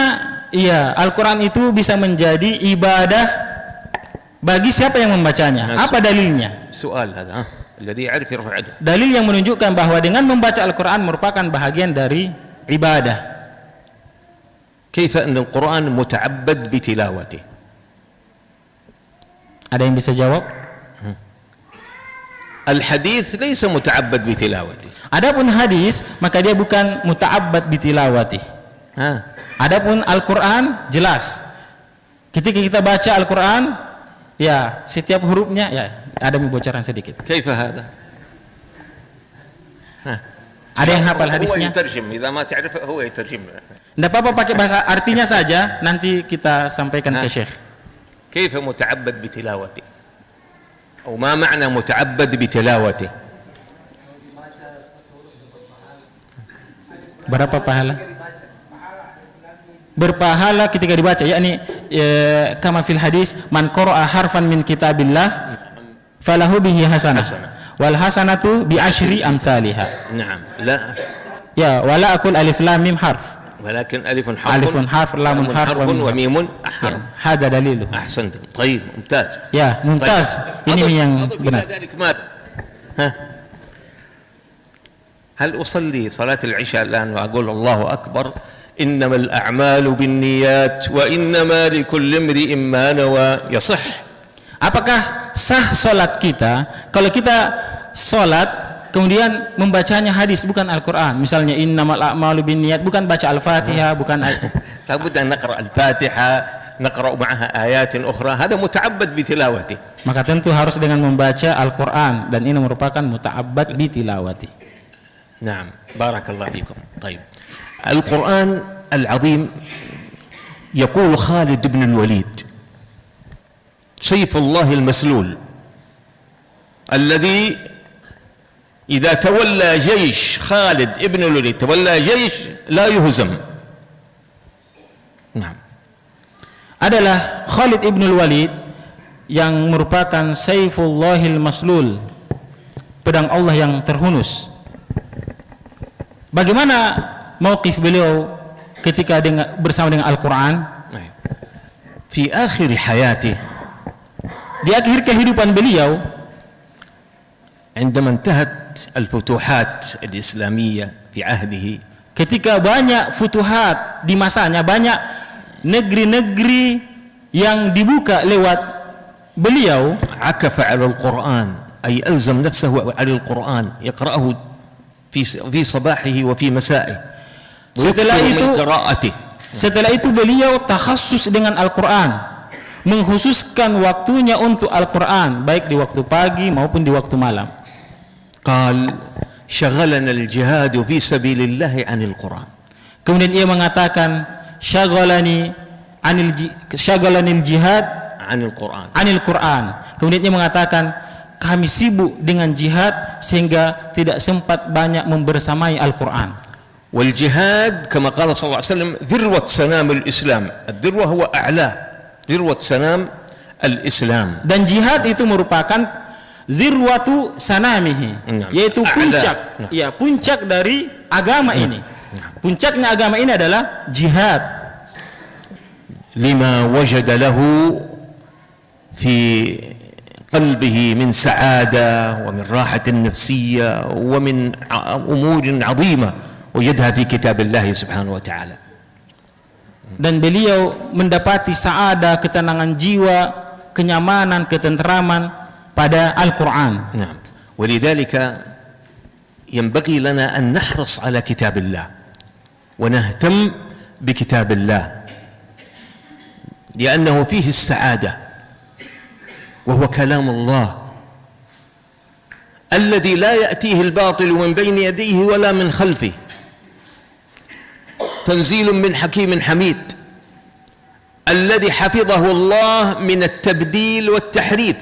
Al-Quran itu bisa menjadi ibadah bagi siapa yang membacanya? Apa dalilnya? Soal hada, alladhi ya'rif yarfa' yadahu. Dalil yang menunjukkan bahwa dengan membaca Al-Quran merupakan bahagian dari ibadah. Kaifa anna Al-Quran muta'abbad bitilawatih? Ada yang bisa jawab? Al-hadits laysa muta'abbad bitilawatih. Adapun hadis, maka dia bukan muta'abbad bitilawatih. Adapun Al-Quran jelas. Ketika kita baca Al-Quran, ya setiap hurufnya ya ada bocoran sedikit. Kaifa hada? Ada yang hafal hadisnya? Tidak apa-apa, pakai bahasa artinya saja, nanti kita sampaikan ke Syekh. كيف متعبد بتلاوته أو ما معنى متعبد بتلاوته؟ Berapa pahala? Berpahala ketika dibaca, yakni kama fil hadis, man qara'a harfan min kitabillah falahu bihi hasanah wal hasanatu bi asyri amsalihha. Naam. La. Ya, wala aqul alif lam mim harf. ولكن ألف حرف لام حرف وميم حرف. هذا دليله. أحسنت. طيب ممتاز. Ya, mumtaz. Ini yang benar. هل أصلي صلاة العشاء الآن وأقول الله أكبر إنما الأعمال بالنيات وإنما لكل امرئ ما نوى يصح؟ Apakah sah salat kita kalau kita salat kemudian membacanya hadis bukan Al-Quran, misalnya innamal a'malu binniyat, bukan baca Al-Fatihah, bukan لابد أن نقرأ الفاتحة نقرأ معها آيات أخرى هذا متعبد بتلاوته. Maka tentu harus dengan membaca Al-Quran, dan ini merupakan muta'abbad bitilawati. نعم بارك الله فيكم. طيب القرآن العظيم يقول خالد بن الوليد سيف الله المسلول الذي إذا تولى جيش خالد ابن الوليد تولى جيش لا يهزم. نعم. Adalah Khalid ibn Walid yang merupakan Saifullahil Maslul, pedang Allah yang terhunus. Bagaimana mauqif beliau ketika bersama dengan Al-Quran? Fi akhir hayatih, di akhir kehidupan beliau, عندما انتهت الفتوحات الإسلامية في عهده, ketika banyak futuhat di masanya, banyak negeri-negeri yang dibuka lewat beliau, عكف على القرآن أي ألزم نفسه على القرآن يقرأه في صباحه وفي مسائه. Setelah itu beliau takhassus dengan Al-Quran, mengkhususkan waktunya untuk Al-Quran, baik di waktu pagi maupun di waktu malam. قال شغلنا الجهاد في سبيل الله عن القرآن. Kemudian ia mengatakan syaghalani jihad عن القرآن. anil Quran. Kemudian ia mengatakan kami sibuk dengan jihad sehingga tidak sempat banyak membersamai Al-Quran. والجهاد كما قال صلى الله عليه وسلم ذروة سنام الإسلام. الذروة هو أعلاه، ذروة سنام الإسلام. Dan jihad itu merupakan zirwatu sanamihi, yaitu puncak, ya puncak dari agama ini. Puncaknya agama ini adalah jihad. لما وجد له في قلبه من سعادة ومن راحة نفسية ومن أمور عظيمة وجدها في كتاب الله سبحانه وتعالى. Dan beliau mendapati sa'ada, ketenangan jiwa, kenyamanan, ketenteraman pada Al-Quran. نعم. ولذلك ينبغي لنا أن نحرص على كتاب الله ونهتم بكتاب الله لأنه فيه السعادة وهو كلام الله الذي لا يأتيه الباطل من بين يديه ولا من خلفه، تنزيل من حكيم حميد الذي حفظه الله من التبديل والتحريف.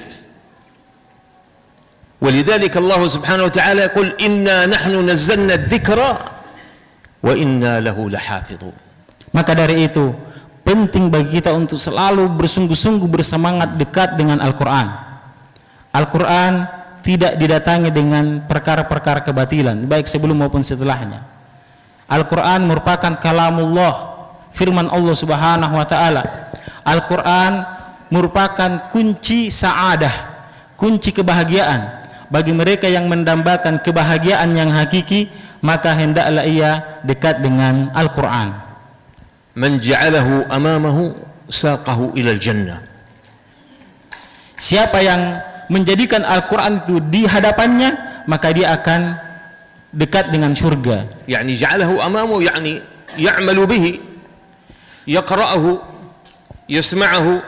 ولذلك الله سبحانه وتعالى يقول إنا نحن نزلنا الذكر وإنا له لحافظون. Maka dari itu penting bagi kita untuk selalu bersungguh-sungguh bersemangat dekat dengan Al-Quran. Al-Quran tidak didatangi dengan perkara-perkara kebatilan, baik sebelum maupun setelahnya. Al-Quran merupakan kalamullah, firman Allah Subhanahu wa Ta'ala. Al-Quran merupakan kunci sa'adah, kunci kebahagiaan. Bagi mereka yang mendambakan kebahagiaan yang hakiki, maka hendaklah ia dekat dengan Al-Quran. Man ja'alahu amamahu saqahu ilal jannah. Siapa yang menjadikan Al-Quran itu di hadapannya, maka dia akan dekat dengan surga. Yani ja'alahu amamu, yani ya'malu bihi, yaqra'ahu, yasma'ahu,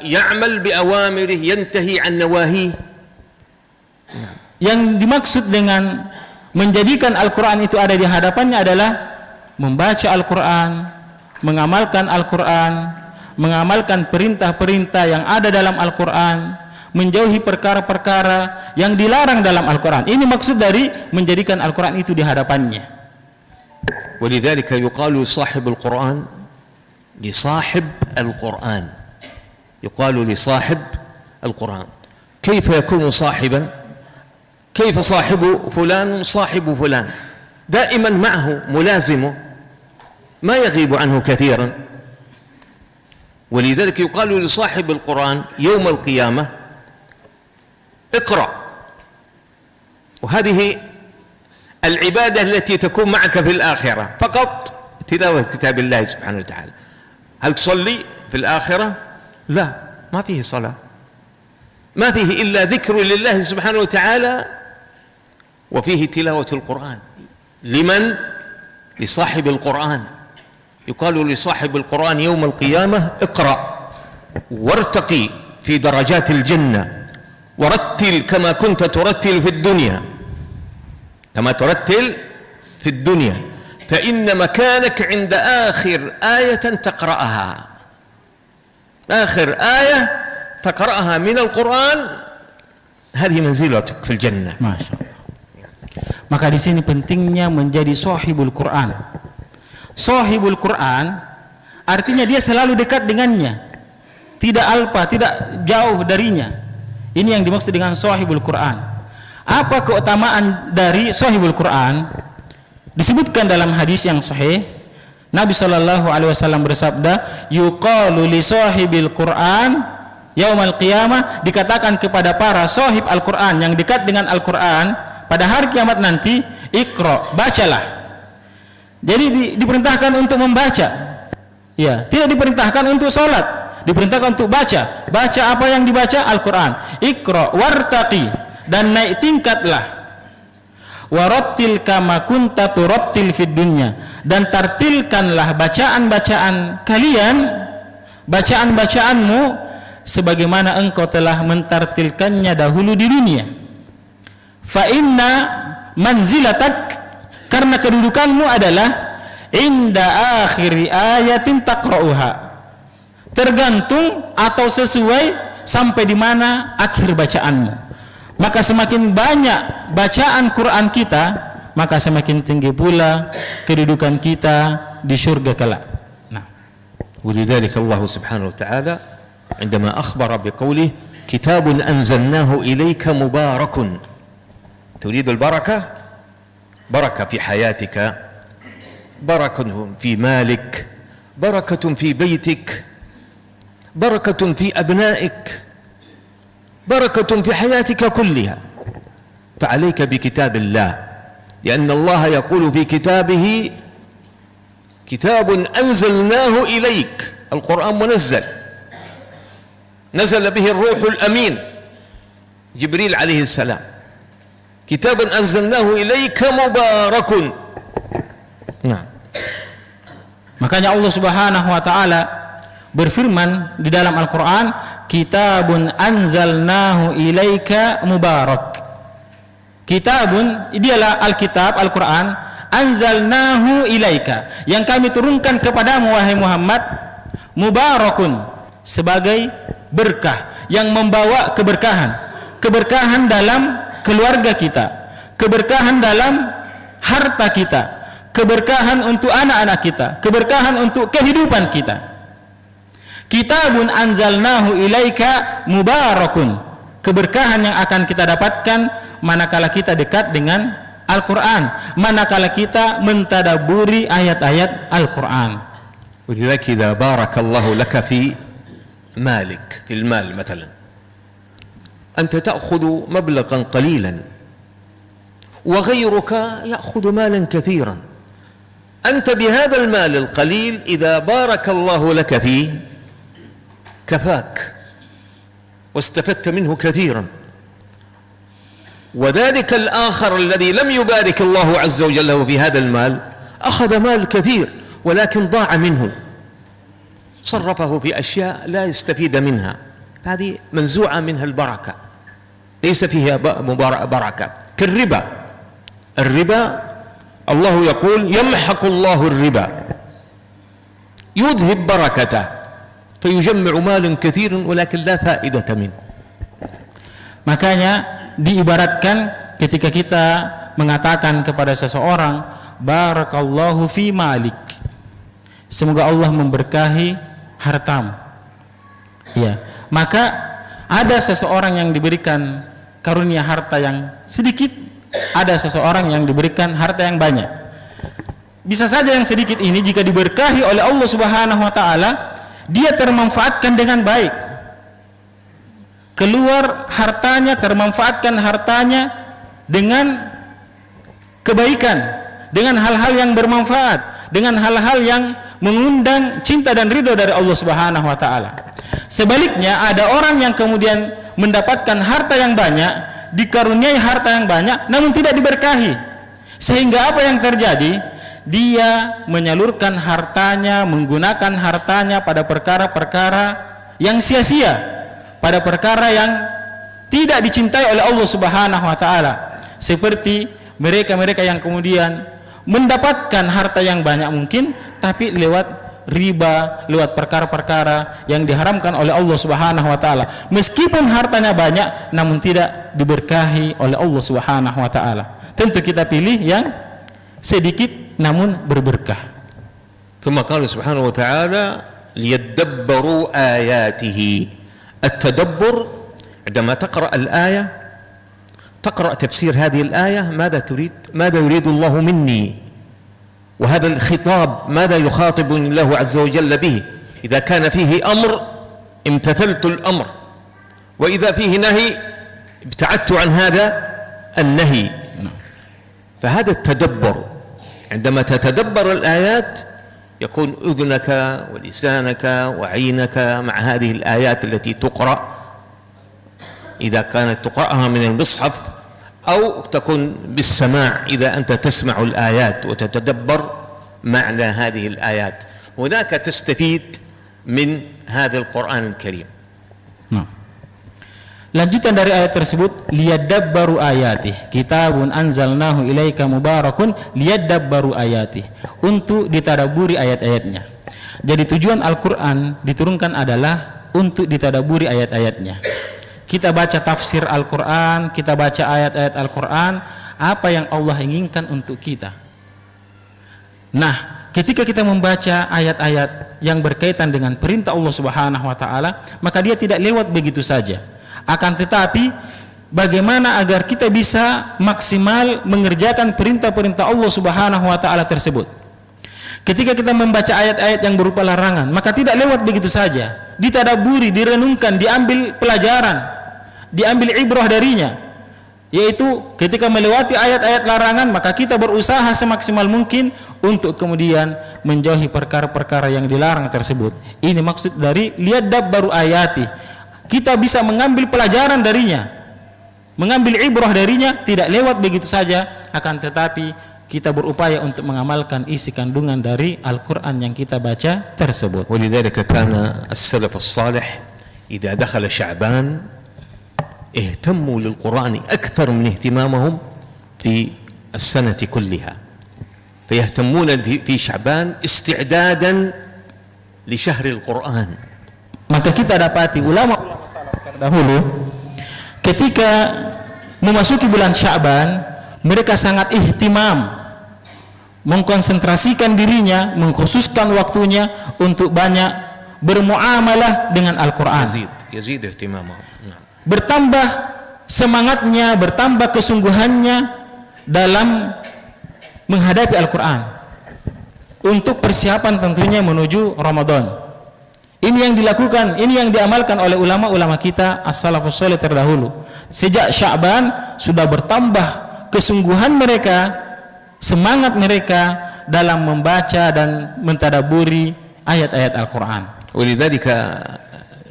ya'mal bi awamirih, yantahi an nawahih. Yang dimaksud dengan menjadikan Al-Quran itu ada di hadapannya adalah membaca Al-Quran, mengamalkan Al-Quran, mengamalkan perintah-perintah yang ada dalam Al-Quran, menjauhi perkara-perkara yang dilarang dalam Al-Quran. Ini maksud dari menjadikan Al-Quran itu di hadapannya. ولذلك يقال صاحب القرآن لصاحب القرآن، يقال لصاحب القرآن. كيف يكون صاحبا؟ كيف صاحب فلان صاحب فلان؟ دائما معه، ملازمه، ما يغيب عنه كثيرا. ولذلك يقال لصاحب القرآن يوم القيامة اقرأ. وهذه العبادة التي تكون معك في الآخرة، فقط تلاوة كتاب الله سبحانه وتعالى. هل تصلي في الآخرة؟ لا، ما فيه صلاة، ما فيه إلا ذكر لله سبحانه وتعالى، وفيه تلاوة القرآن. لمن؟ لصاحب القرآن. يقال لصاحب القرآن يوم القيامة اقرأ وارتقي في درجات الجنة ورتل كما كنت ترتل في الدنيا، كما ترتل في الدنيا، فإن مكانك عند آخر آية تقرأها، آخر آية تقرأها من القرآن، هذه منزلتك في الجنة. Masya Allah. Maka di sini pentingnya menjadi sahibul Quran. Sahibul Quran artinya dia selalu dekat dengannya, tidak alpa, tidak jauh darinya. Ini yang dimaksud dengan sahibul Quran. Apa keutamaan dari sahibul Quran? Disebutkan dalam hadis yang sahih, Nabi Shallallahu Alaihi Wasallam bersabda, yuqalu li sahibil Quran yaumal qiyamah, dikatakan kepada para sahib Al-Quran yang dekat dengan Al-Quran pada hari kiamat nanti, iqra, bacalah. Jadi diperintahkan untuk membaca, ya, tidak diperintahkan untuk sholat, diperintahkan untuk baca. Baca apa yang dibaca? Al-Quran. Iqra wartaqi, dan naik tingkatlah. Warattil kama kunta turattil fid dunya, dan tartilkanlah bacaan-bacaan kalian, bacaan-bacaanmu sebagaimana engkau telah mentartilkannya dahulu di dunia. fa inna manzilatak, karena kedudukanmu adalah inda akhiri ayatin taqra'uha, tergantung atau sesuai sampai di mana akhir bacaanmu. Maka semakin banyak bacaan Quran kita, maka semakin tinggi pula kedudukan kita di surga kelak. Nah, ولذلك الله سبحانه وتعالى عندما أخبر بقوله كتاب أنزلناه إليك مبارك، تريد البركة؟ بركة في حياتك، بركة في مالك، بركة في بيتك، بركة في أبنائك، بركة في حياتك كلها. فعليك بكتاب الله، لأن الله يقول في كتابه كتاب أنزلناه إليك، القرآن منزل، نزل به الروح الأمين جبريل عليه السلام، كتاب أنزلناه إليك مبارك. نعم. Makanya Allah Subhanahu wa taala berfirman di dalam Al-Qur'an, kitabun anzalnahu ilaika mubarak. Kitabun, dialah Alkitab, Al-Quran, anzalnahu ilaika, yang kami turunkan kepadamu wahai Muhammad, mubarakun, sebagai berkah, yang membawa keberkahan, keberkahan dalam keluarga kita, keberkahan dalam harta kita, keberkahan untuk anak-anak kita, keberkahan untuk kehidupan kita. Kitabun anzalnahu ilaika mubarakun, keberkahan yang akan kita dapatkan manakala kita dekat dengan Al-Quran, manakala kita mentadaburi ayat-ayat Al-Quran. ولذلك إذا بارك الله لك في مالك، في المال مثلا، أنت تأخذ مبلغا قليلا وغيرك يأخذ مالا كثيرا، أنت بهذا المال القليل إذا بارك الله لك فيه كفاك واستفدت منه كثيرا، وذلك الآخر الذي لم يبارك الله عز وجل له في هذا المال أخذ مال كثير ولكن ضاع منه، صرفه في أشياء لا يستفيد منها، هذه منزوعة منها البركة، ليس فيها بركة. كالربا، الربا الله يقول يمحق الله الربا يذهب بركته فيجمع مال كثير ولكن لا فائدة منه. Makanya diibaratkan ketika kita mengatakan kepada seseorang, barakallahu fi malik, semoga Allah memberkahi hartamu. Ya, maka ada seseorang yang diberikan karunia harta yang sedikit, ada seseorang yang diberikan harta yang banyak. Bisa saja yang sedikit ini jika diberkahi oleh Allah Subhanahu wa taala, dia termanfaatkan dengan baik, keluar hartanya, termanfaatkan hartanya dengan kebaikan, dengan hal-hal yang bermanfaat, dengan hal-hal yang mengundang cinta dan ridho dari Allah Subhanahu wa taala. Sebaliknya, ada orang yang kemudian mendapatkan harta yang banyak, dikaruniai harta yang banyak, namun tidak diberkahi, sehingga apa yang terjadi? Dia menyalurkan hartanya, menggunakan hartanya pada perkara-perkara yang sia-sia, pada perkara yang tidak dicintai oleh Allah Subhanahu wa taala. Seperti mereka-mereka yang kemudian mendapatkan harta yang banyak mungkin, tapi lewat riba, lewat perkara-perkara yang diharamkan oleh Allah Subhanahu wa taala. Meskipun hartanya banyak namun tidak diberkahi oleh Allah Subhanahu wa taala. Tentu kita pilih yang sedikit namun berberkah. ثم قال سبحانه وتعالى ليدبروا آياته. التدبر عندما تقرأ الآية، تقرأ تفسير هذه الآية، ماذا تريد؟ ماذا يريد الله مني؟ وهذا الخطاب ماذا يخاطب الله عز وجل به؟ إذا كان فيه أمر امتثلت الأمر، وإذا فيه نهي ابتعدت عن هذا النهي. فهذا التدبر، عندما تتدبر الآيات يكون أذنك ولسانك وعينك مع هذه الآيات التي تقرأ، إذا كانت تقرأها من المصحف أو تكون بالسماع إذا أنت تسمع الآيات وتتدبر معنى هذه الآيات، هناك تستفيد من هذا القرآن الكريم. Lanjutan dari ayat tersebut, liyadabbaru ayati, kitabun anzalnahu ilaika mubarakun liyadabbaru ayati, untuk ditadaburi ayat-ayatnya. Jadi tujuan Al-Quran diturunkan adalah untuk ditadaburi ayat-ayatnya. Kita baca tafsir Al-Quran, kita baca ayat-ayat Al-Quran, apa yang Allah inginkan untuk kita. Nah, ketika kita membaca ayat-ayat yang berkaitan dengan perintah Allah Subhanahu wa taala, maka dia tidak lewat begitu saja. Akan tetapi bagaimana agar kita bisa maksimal mengerjakan perintah-perintah Allah Subhanahu wa taala tersebut. Ketika kita membaca ayat-ayat yang berupa larangan, maka tidak lewat begitu saja. Ditadaburi, direnungkan, diambil pelajaran, diambil ibrah darinya. Yaitu ketika melewati ayat-ayat larangan, maka kita berusaha semaksimal mungkin untuk kemudian menjauhi perkara-perkara yang dilarang tersebut. Ini maksud dari liyadabbaru ayati. Kita bisa mengambil pelajaran darinya, mengambil ibrah darinya, tidak lewat begitu saja, akan tetapi kita berupaya untuk mengamalkan isi kandungan dari Al-Quran yang kita baca tersebut. ولذلك كان السلف الصالح إذا دخل شعبان اهتموا للقرآن أكثر من اهتمامهم في السنة كلها، فيهتمون في شعبان استعدادا لشهر القرآن. Maka kita dapati ulama salaf terdahulu ketika memasuki bulan Sya'ban, mereka sangat ihtimam, mengkonsentrasikan dirinya, mengkhususkan waktunya untuk banyak bermuamalah dengan Al-Quran. يزيد اهتمامه. Bertambah semangatnya, bertambah kesungguhannya dalam menghadapi Al-Quran untuk persiapan tentunya menuju Ramadan. Ini yang dilakukan, ini yang diamalkan oleh ulama-ulama kita as-salafus saleh terdahulu. Sejak Sya'ban sudah bertambah kesungguhan mereka, semangat mereka dalam membaca dan mentadaburi ayat-ayat Al-Quran. ولذلك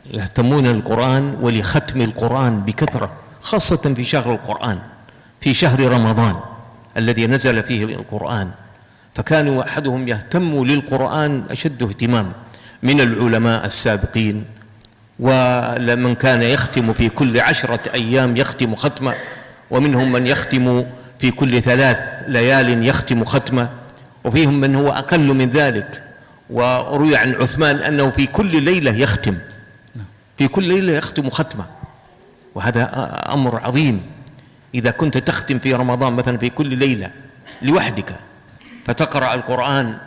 يهتمون القرآن ولختم القرآن بكثرة، خاصة في شهر القرآن، في شهر رمضان الذي نزل فيه القرآن، فكانوا أحدهم يهتم للقرآن أشد اهتمام من العلماء السابقين، ومن كان يختم في كل 10 أيام يختم ختمة، ومنهم من يختم في كل 3 ليال يختم ختمة، وفيهم من هو أقل من ذلك. وروي عن عثمان أنه في كل ليلة يختم، في كل ليلة يختم ختمة، وهذا أمر عظيم. إذا كنت تختم في رمضان مثلا في كل ليلة لوحدك فتقرأ القرآن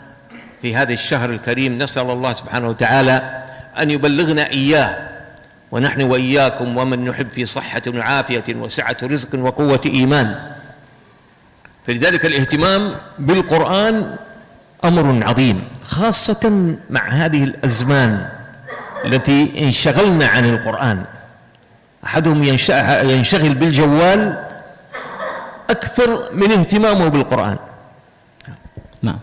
في هذا الشهر الكريم، نسأل الله سبحانه وتعالى أن يبلغنا إياه، ونحن وإياكم ومن نحب في صحة وعافية وسعة رزق وقوة إيمان. فلذلك الاهتمام بالقرآن أمر عظيم، خاصة مع هذه الأزمان التي انشغلنا عن القرآن. أحدهم ينشغل بالجوال أكثر من اهتمامه بالقرآن. Nah,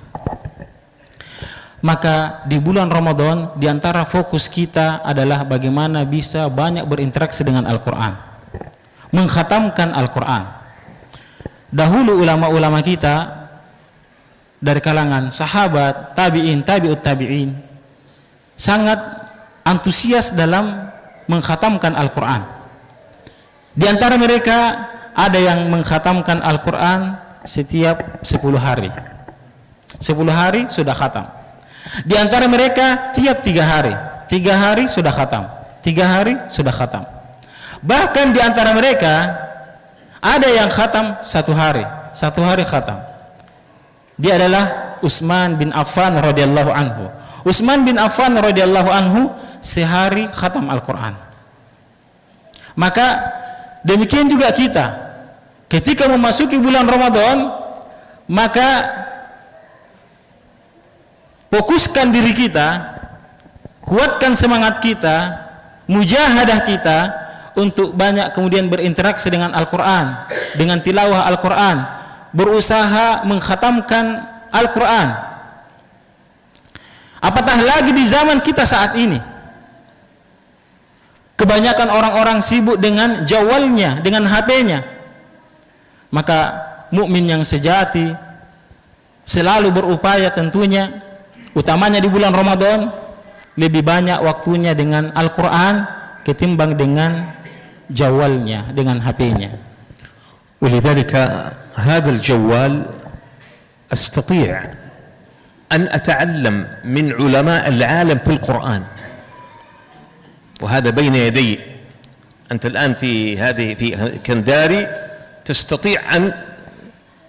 maka di bulan Ramadan di antara fokus kita adalah bagaimana bisa banyak berinteraksi dengan Al-Quran, mengkhatamkan Al-Quran. Dahulu ulama-ulama kita dari kalangan sahabat, tabi'in, tabi'ut tabi'in sangat antusias dalam mengkhatamkan Al-Quran. Di antara mereka ada yang mengkhatamkan Al-Quran setiap 10 hari. 10 hari sudah khatam. Di antara mereka tiap 3 hari, 3 hari sudah khatam, 3 hari sudah khatam. Bahkan di antara mereka ada yang khatam 1 hari, 1 hari khatam. Dia adalah Utsman bin Affan radhiyallahu anhu. Utsman bin Affan radhiyallahu anhu sehari khatam Al-Quran. Maka demikian juga kita, ketika memasuki bulan Ramadan, maka fokuskan diri kita, kuatkan semangat kita, mujahadah kita untuk banyak kemudian berinteraksi dengan Al-Quran, dengan tilawah Al-Quran, berusaha mengkhatamkan Al-Quran. Apatah lagi di zaman kita saat ini, kebanyakan orang-orang sibuk dengan jawalnya, dengan HP-nya. Maka mukmin yang sejati selalu berupaya tentunya, utamanya di bulan Ramadan, lebih banyak waktunya dengan Al-Quran ketimbang dengan jawalnya, dengan HP-nya. ولذلك هذا الجوال أستطيع أن أتعلم من علماء العالم في القرآن، وهذا بين يدي. أنت الآن في كنداري تستطيع أن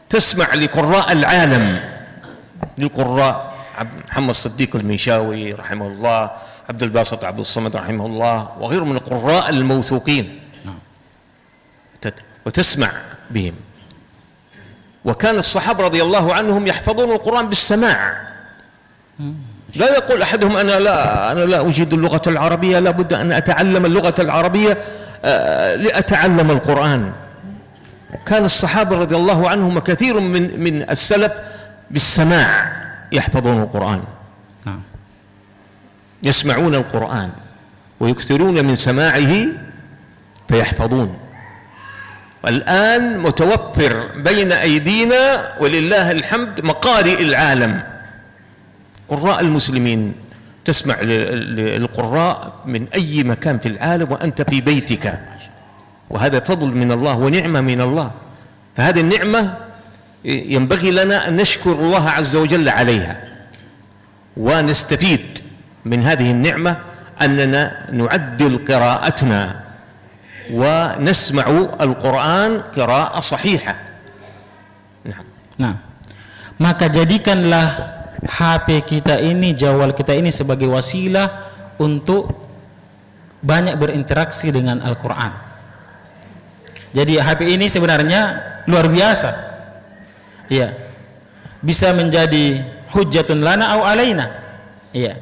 تسمع لقراء العالم، للقراء محمد صديق المنشاوي رحمه الله، عبد الباسط عبد الصمد رحمه الله، وغيرهم من القراء الموثوقين، وتسمع بهم. وكان الصحابة رضي الله عنهم يحفظون القرآن بالسماع، لا يقول أحدهم أنا لا أجيد اللغة العربية، لا بد أن أتعلم اللغة العربية لأتعلم القرآن. كان الصحابة رضي الله عنهم كثير من السلف بالسماع يحفظون القرآن، يسمعون القرآن ويكثرون من سماعه فيحفظون. والآن متوفر بين أيدينا ولله الحمد مقارئ العالم، قراء المسلمين، تسمع للقراء من أي مكان في العالم وأنت في بيتك، وهذا فضل من الله ونعمة من الله. فهذه النعمة ينبغي لنا أن نشكر الله عز وجل عليها، ونستفيد من هذه النعمة أننا نعدل قراءتنا ونسمع القرآن قراءة صحيحة. Nah, maka jadikanlah HP kita ini, jawal kita ini sebagai wasilah untuk banyak berinteraksi dengan Al-Quran. Jadi HP ini sebenarnya luar biasa, ya, bisa menjadi hujjatun lana au alaina. Ya,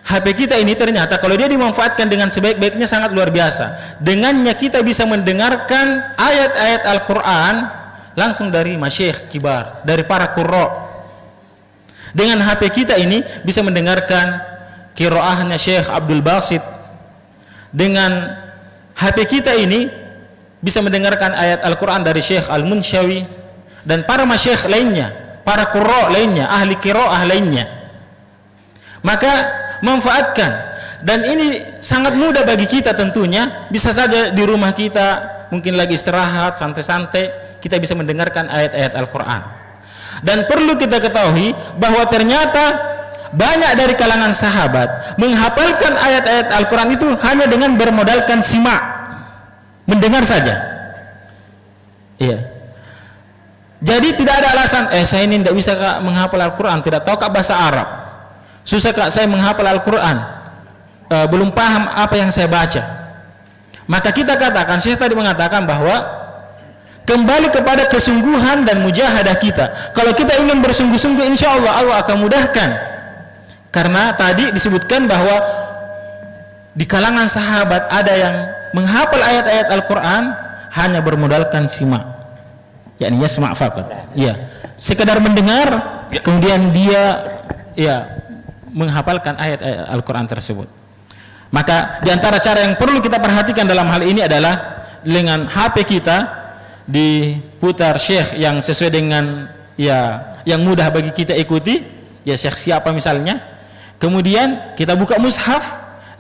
HP kita ini ternyata kalau dia dimanfaatkan dengan sebaik-baiknya sangat luar biasa. Dengannya kita bisa mendengarkan ayat-ayat Al-Quran langsung dari masyayikh kibar, dari para qurra. Dengan HP kita ini bisa mendengarkan qiraahnya Syekh Abdul Basit. Dengan HP kita ini bisa mendengarkan ayat Al-Quran dari Syekh Al-Munshawi dan para masyayikh lainnya, para qurra lainnya, ahli qiraah lainnya. Maka manfaatkan, dan ini sangat mudah bagi kita tentunya. Bisa saja di rumah kita mungkin lagi istirahat santai-santai, kita bisa mendengarkan ayat-ayat Al-Quran. Dan perlu kita ketahui bahwa ternyata banyak dari kalangan sahabat menghafalkan ayat-ayat Al-Quran itu hanya dengan bermodalkan simak, mendengar saja. Iya. Jadi tidak ada alasan, saya ini tidak bisa Kak menghafal Al-Quran, tidak tahu Kak bahasa Arab, susah Kak saya menghafal Al-Quran, belum paham apa yang saya baca. Maka kita katakan, Syekh tadi mengatakan bahwa kembali kepada kesungguhan dan mujahadah kita. Kalau kita ingin bersungguh-sungguh, insya Allah Allah akan mudahkan. Karena tadi disebutkan bahwa di kalangan sahabat ada yang menghafal ayat-ayat Al-Quran hanya bermodalkan simak, yakni yasma' faqat, ya, sekedar mendengar, kemudian dia menghafalkan ayat-ayat Al-Quran tersebut. Maka diantara cara yang perlu kita perhatikan dalam hal ini adalah dengan HP kita diputar syekh yang sesuai dengan yang mudah bagi kita ikuti, ya syekh siapa misalnya, kemudian kita buka mushaf,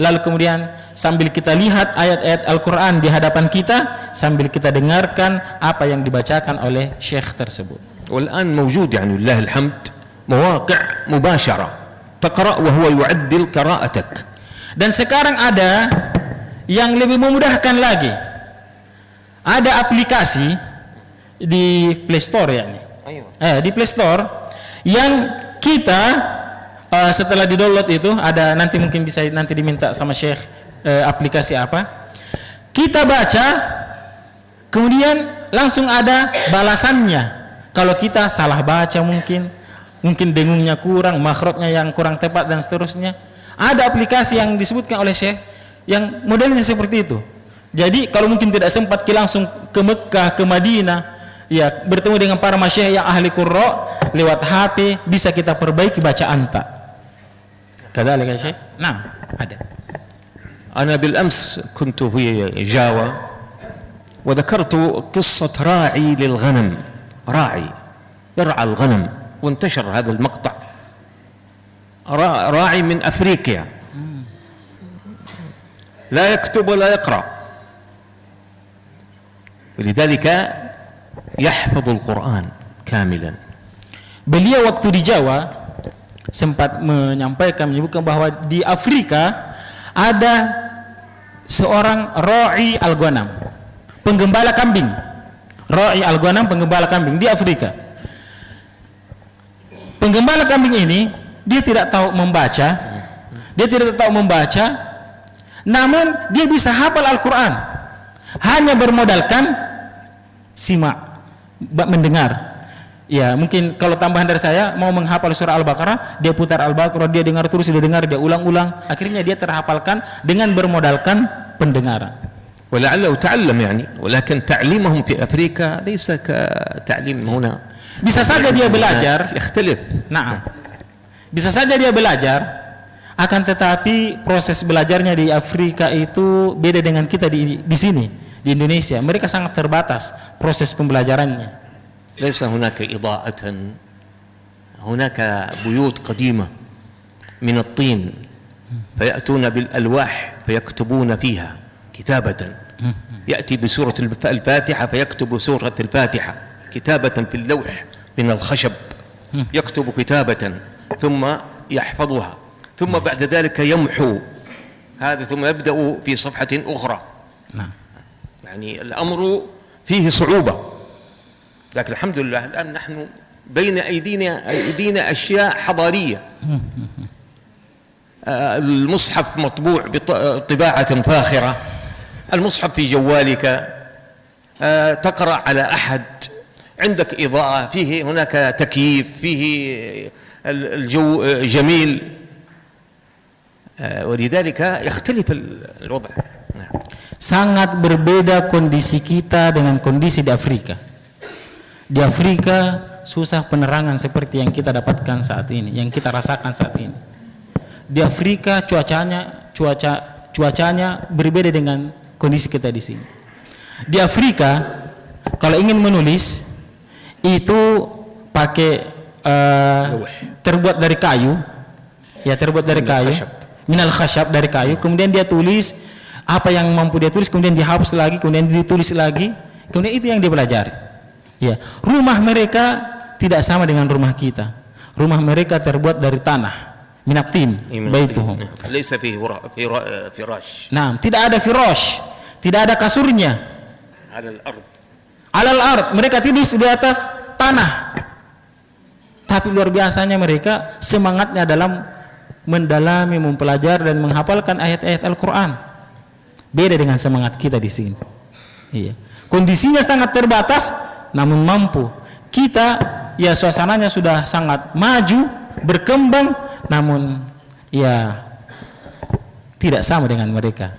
lalu kemudian sambil kita lihat ayat-ayat Al-Quran di hadapan kita, sambil kita dengarkan apa yang dibacakan oleh syekh tersebut. والآن موجود يعني لله الحمد مواقع مباشرة تقرأ وهو يعدل قراءتك. Dan sekarang ada yang lebih memudahkan lagi, ada aplikasi di Play Store, di Play Store yang kita setelah di-download itu ada, nanti mungkin bisa nanti diminta sama Syekh aplikasi apa, kita baca kemudian langsung ada balasannya. Kalau kita salah baca, mungkin dengungnya kurang, makhrajnya yang kurang tepat dan seterusnya, ada aplikasi yang disebutkan oleh Syekh yang modelnya seperti itu. Jadi kalau mungkin tidak sempat langsung ke Mekah, ke Madinah, ya bertemu dengan para masyayikh yang ahli qurra, lewat HP bisa kita perbaiki bacaan tak. Kadzalika Syekh. Nah, ada. أنا بالأمس كنت في جاوة وذكرت قصة راعي للغنم، راعي يرعى الغنم، وانتشر هذا المقطع. راعي من أفريقيا لا يكتب ولا يقرأ، ولذلك يحفظ القرآن كاملا. Beliau waktu di Jawa sempat menyebutkan bahwa di Afrika ada seorang Ra'i Al-Ghanam, penggembala kambing. Ra'i Al-Ghanam, penggembala kambing di Afrika. Penggembala kambing ini dia tidak tahu membaca, namun dia bisa hafal Al-Quran hanya bermodalkan simak, mendengar. Ya, mungkin kalau tambahan dari saya, mau menghafal surah Al-Baqarah, dia putar Al-Baqarah, dia dengar terus, dia ulang-ulang, akhirnya dia terhafalkan dengan bermodalkan pendengaran. ولعله تعلم يعني، ولكن تعليمهم في أفريقيا ليس كتعليم هنا. Bisa saja dia belajar, يختلف. nah, bisa saja dia belajar, akan tetapi proses belajarnya di Afrika itu beda dengan kita di sini, di Indonesia. Mereka sangat terbatas proses pembelajarannya. ليس هناك إضاءة، هناك بيوت قديمة من الطين فيأتون بالألواح فيكتبون فيها كتابة، يأتي بسورة الفاتحة فيكتب سورة الفاتحة كتابة في اللوح من الخشب، يكتب كتابة ثم يحفظها، ثم بعد ذلك يمحو هذا ثم يبدأ في صفحة أخرى. يعني الأمر فيه صعوبة، لكن الحمد لله الآن نحن بين أيدينا أشياء حضارية. المصحف مطبوع بطباعة فاخرة، المصحف في جوالك، تقرأ على أحد، عندك إضاءة، فيه هناك تكييف، فيه الجو جميل، ولذلك يختلف الوضع. Sangat berbeda kondisi kita dengan kondisi di Afrika. Di Afrika susah penerangan seperti yang kita dapatkan saat ini, yang kita rasakan saat ini. Di Afrika cuacanya berbeda dengan kondisi kita di sini. Di Afrika kalau ingin menulis itu pakai terbuat dari kayu, ya terbuat dari kayu, minal khashab, dari kayu. Kemudian dia tulis apa yang mampu dia tulis, kemudian dihapus lagi, kemudian ditulis lagi, kemudian itu yang dia pelajari. Ya, rumah mereka tidak sama dengan rumah kita. Rumah mereka terbuat dari tanah, minatin, baituhum. Laisa fihi firash. Nah, tidak ada firash, tidak ada kasurnya. Alal ard, mereka tidur di atas tanah. Tapi luar biasanya mereka semangatnya dalam mendalami, mempelajari dan menghafalkan ayat-ayat Al-Quran. Beda dengan semangat kita di sini. Iya. Kondisinya sangat terbatas, namun mampu. Kita ya suasananya sudah sangat maju, berkembang, namun ya tidak sama dengan mereka.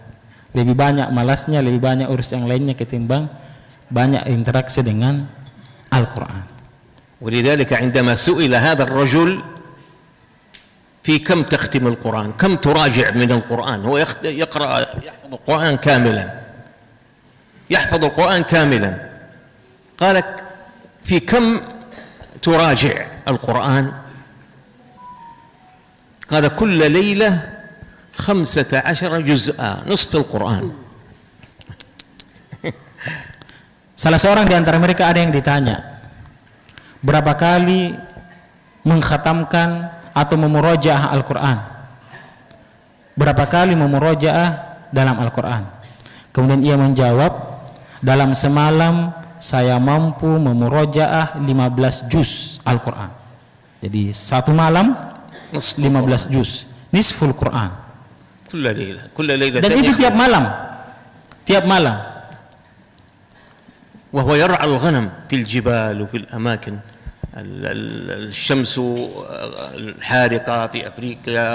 Lebih banyak malasnya, lebih banyak urus yang lainnya ketimbang banyak interaksi dengan Al-Quran. ولذلك عندما سئل هذا الرجل في كم تختم القرآن، كم تراجع من القرآن، هو يقرأ يحفظ القرآن كاملا، يحفظ القرآن كاملا، قال في كم تراجع القرآن؟ قال كل ليلة 15 جزءا، نصف القرآن. Salah seorang di antara mereka ada yang ditanya, berapa kali mengkhatamkan atau memurojaah Al-Quran? Berapa kali memurojaah dalam Al-Quran? Kemudian ia menjawab, dalam semalam saya mampu memurojaah 15 juz Al-Quran. Jadi satu malam 15 juz, nisful Quran. Dan itu tiap malam, tiap malam. وهو يرعى الغنم في الجبال وفي الأماكن الشمس الحارقة في أفريقيا،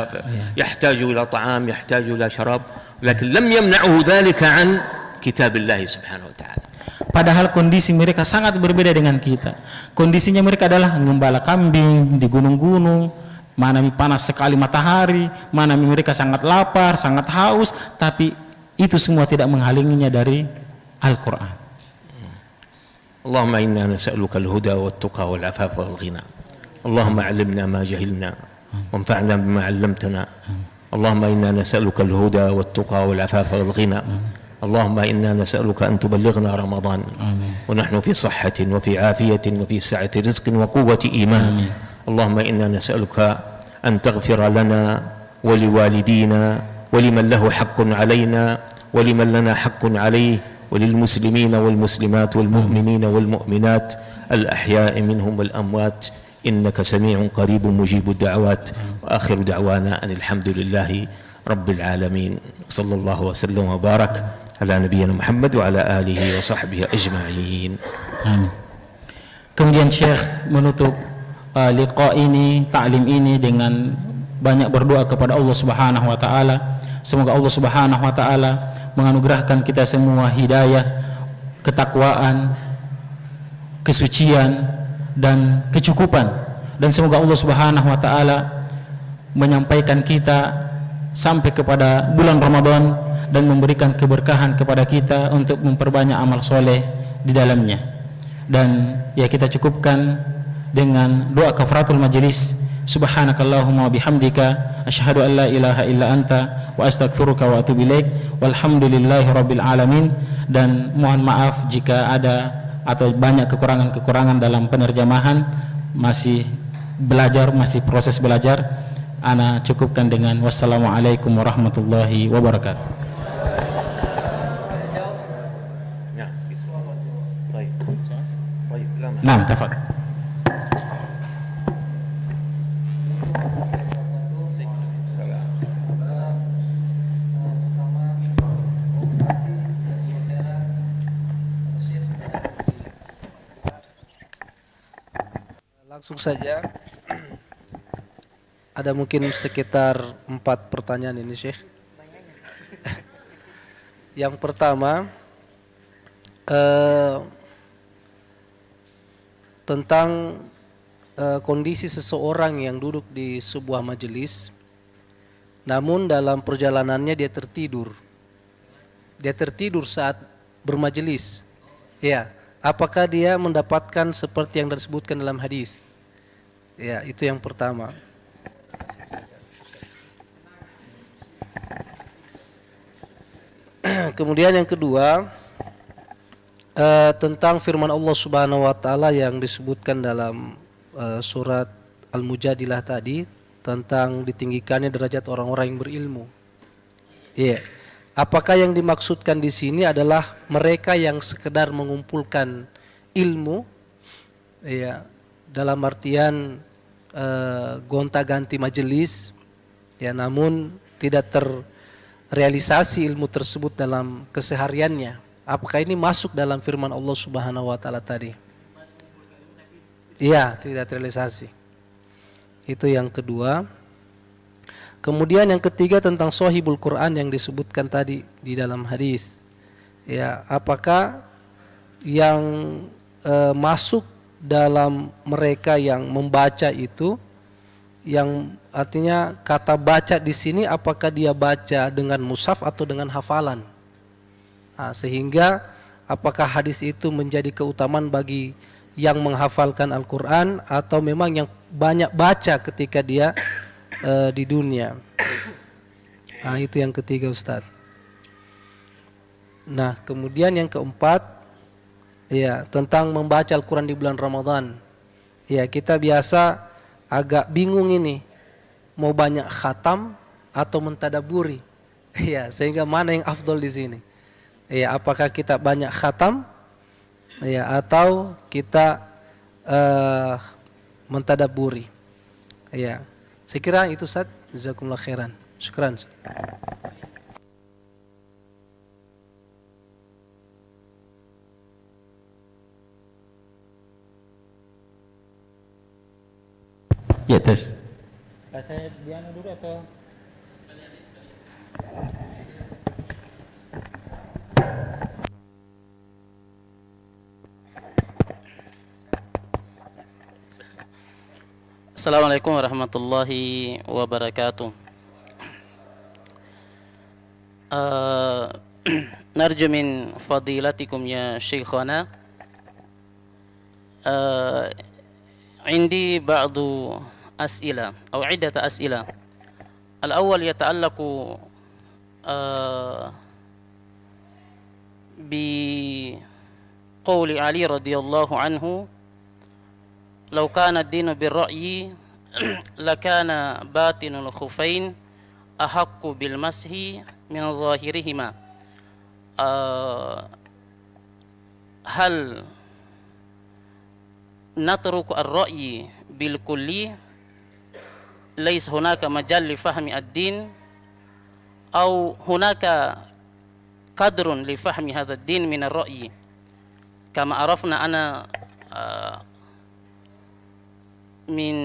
يحتاج إلى طعام، يحتاج إلى شراب، لكن لم يمنعه ذلك عن كتاب الله سبحانه وتعالى. Padahal kondisi mereka sangat berbeda dengan kita. Kondisinya mereka adalah gembala kambing di gunung-gunung, mana panas sekali matahari, mana mereka sangat lapar, sangat haus, tapi itu semua tidak menghalanginya dari Al-Quran. اللهم إنا نسألك الهدى والتقى والعفاف والغنى، اللهم علمنا ما جهلنا وانفعنا بما علمتنا، اللهم إنا نسألك الهدى والتقى والعفاف والغنى، اللهم إنا نسألك أن تبلغنا رمضان ونحن في صحة وفي عافية وفي سعة رزق وقوة إيمان. اللهم إنا نسألك أن تغفر لنا ولوالدينا ولمن له حق علينا ولمن لنا حق عليه وللمسلمين والمسلمات والمؤمنين والمؤمنات الأحياء منهم والأموات إنك سميع قريب مجيب الدعوات. وآخر دعوانا أن الحمد لله رب العالمين صلى الله وسلم وبارك على نبينا Muhammad وعلى آله وصحبه أجمعين. Amin. Kemudian Syekh menutup liqa ini, ta'lim ini dengan banyak berdoa kepada Allah Subhanahu wa taala. Semoga Allah Subhanahu wa taala menganugerahkan kita semua hidayah, ketakwaan, kesucian dan kecukupan, dan semoga Allah Subhanahu wa taala menyampaikan kita sampai kepada bulan Ramadan dan memberikan keberkahan kepada kita untuk memperbanyak amal soleh di dalamnya. Dan ya, kita cukupkan dengan doa kafaratul majelis. Subhanakallahumma wa bihamdika asyhadu an la ilaha illa anta wa astaghfiruka wa atubu ilaik. Walhamdulillahi rabbil alamin. Dan mohon maaf jika ada atau banyak kekurangan-kekurangan dalam penerjemahan. Masih belajar, masih proses belajar. Ana cukupkan dengan wassalamualaikum warahmatullahi wabarakatuh. Nah, tafadhol. Langsung saja. Ada mungkin sekitar 4 pertanyaan ini, Syekh. Yang pertama, tentang kondisi seseorang yang duduk di sebuah majelis, namun dalam perjalanannya dia tertidur. Dia tertidur saat bermajelis. Ya, apakah dia mendapatkan seperti yang disebutkan dalam hadis? Ya, itu yang pertama. Kemudian yang kedua, tentang firman Allah Subhanahu wa taala yang disebutkan dalam surat Al-Mujadilah tadi tentang ditinggikannya derajat orang-orang yang berilmu. Iya. Apakah yang dimaksudkan di sini adalah mereka yang sekedar mengumpulkan ilmu, ya, dalam artian gonta-ganti majelis, ya, namun tidak terrealisasi ilmu tersebut dalam kesehariannya? Apakah ini masuk dalam firman Allah Subhanahu wa taala tadi? Iya, tidak terrealisasi. Itu yang kedua. Kemudian yang ketiga tentang Shahibul Quran yang disebutkan tadi di dalam hadis. Ya, apakah yang masuk dalam mereka yang membaca itu, yang artinya kata baca di sini, apakah dia baca dengan mushaf atau dengan hafalan? Nah, sehingga apakah hadis itu menjadi keutamaan bagi yang menghafalkan Al-Quran atau memang yang banyak baca ketika dia di dunia? Nah, itu yang ketiga, Ustaz. Nah, kemudian yang keempat, ya, tentang membaca Al-Quran di bulan Ramadan. Ya, kita biasa agak bingung ini, mau banyak khatam atau mentadaburi. Ya, sehingga mana yang afdol di sini? Ya, apakah kita banyak khatam, ya, atau kita mentadaburi? Ya, saya kira itu, Ustaz. Jazakumullah khairan. Syukran. Ya, tes. Saya Diana dulu atau? Assalamualaikum warahmatullahi wabarakatuh. Narju min fadilatikum ya syekhana. عندي بعض أسئلة أو عدة أسئلة. الأول يتعلق بقول علي رضي الله عنه لو كان الدين بالرأي لكان باطن الخفين أحق بالمسح من ظاهرهما. هل نترك الرأي بالكلي ليس هناك مجال لفهم الدين أو هناك قدر لفهم هذا الدين من الرأي؟ كما عرفنا أنا من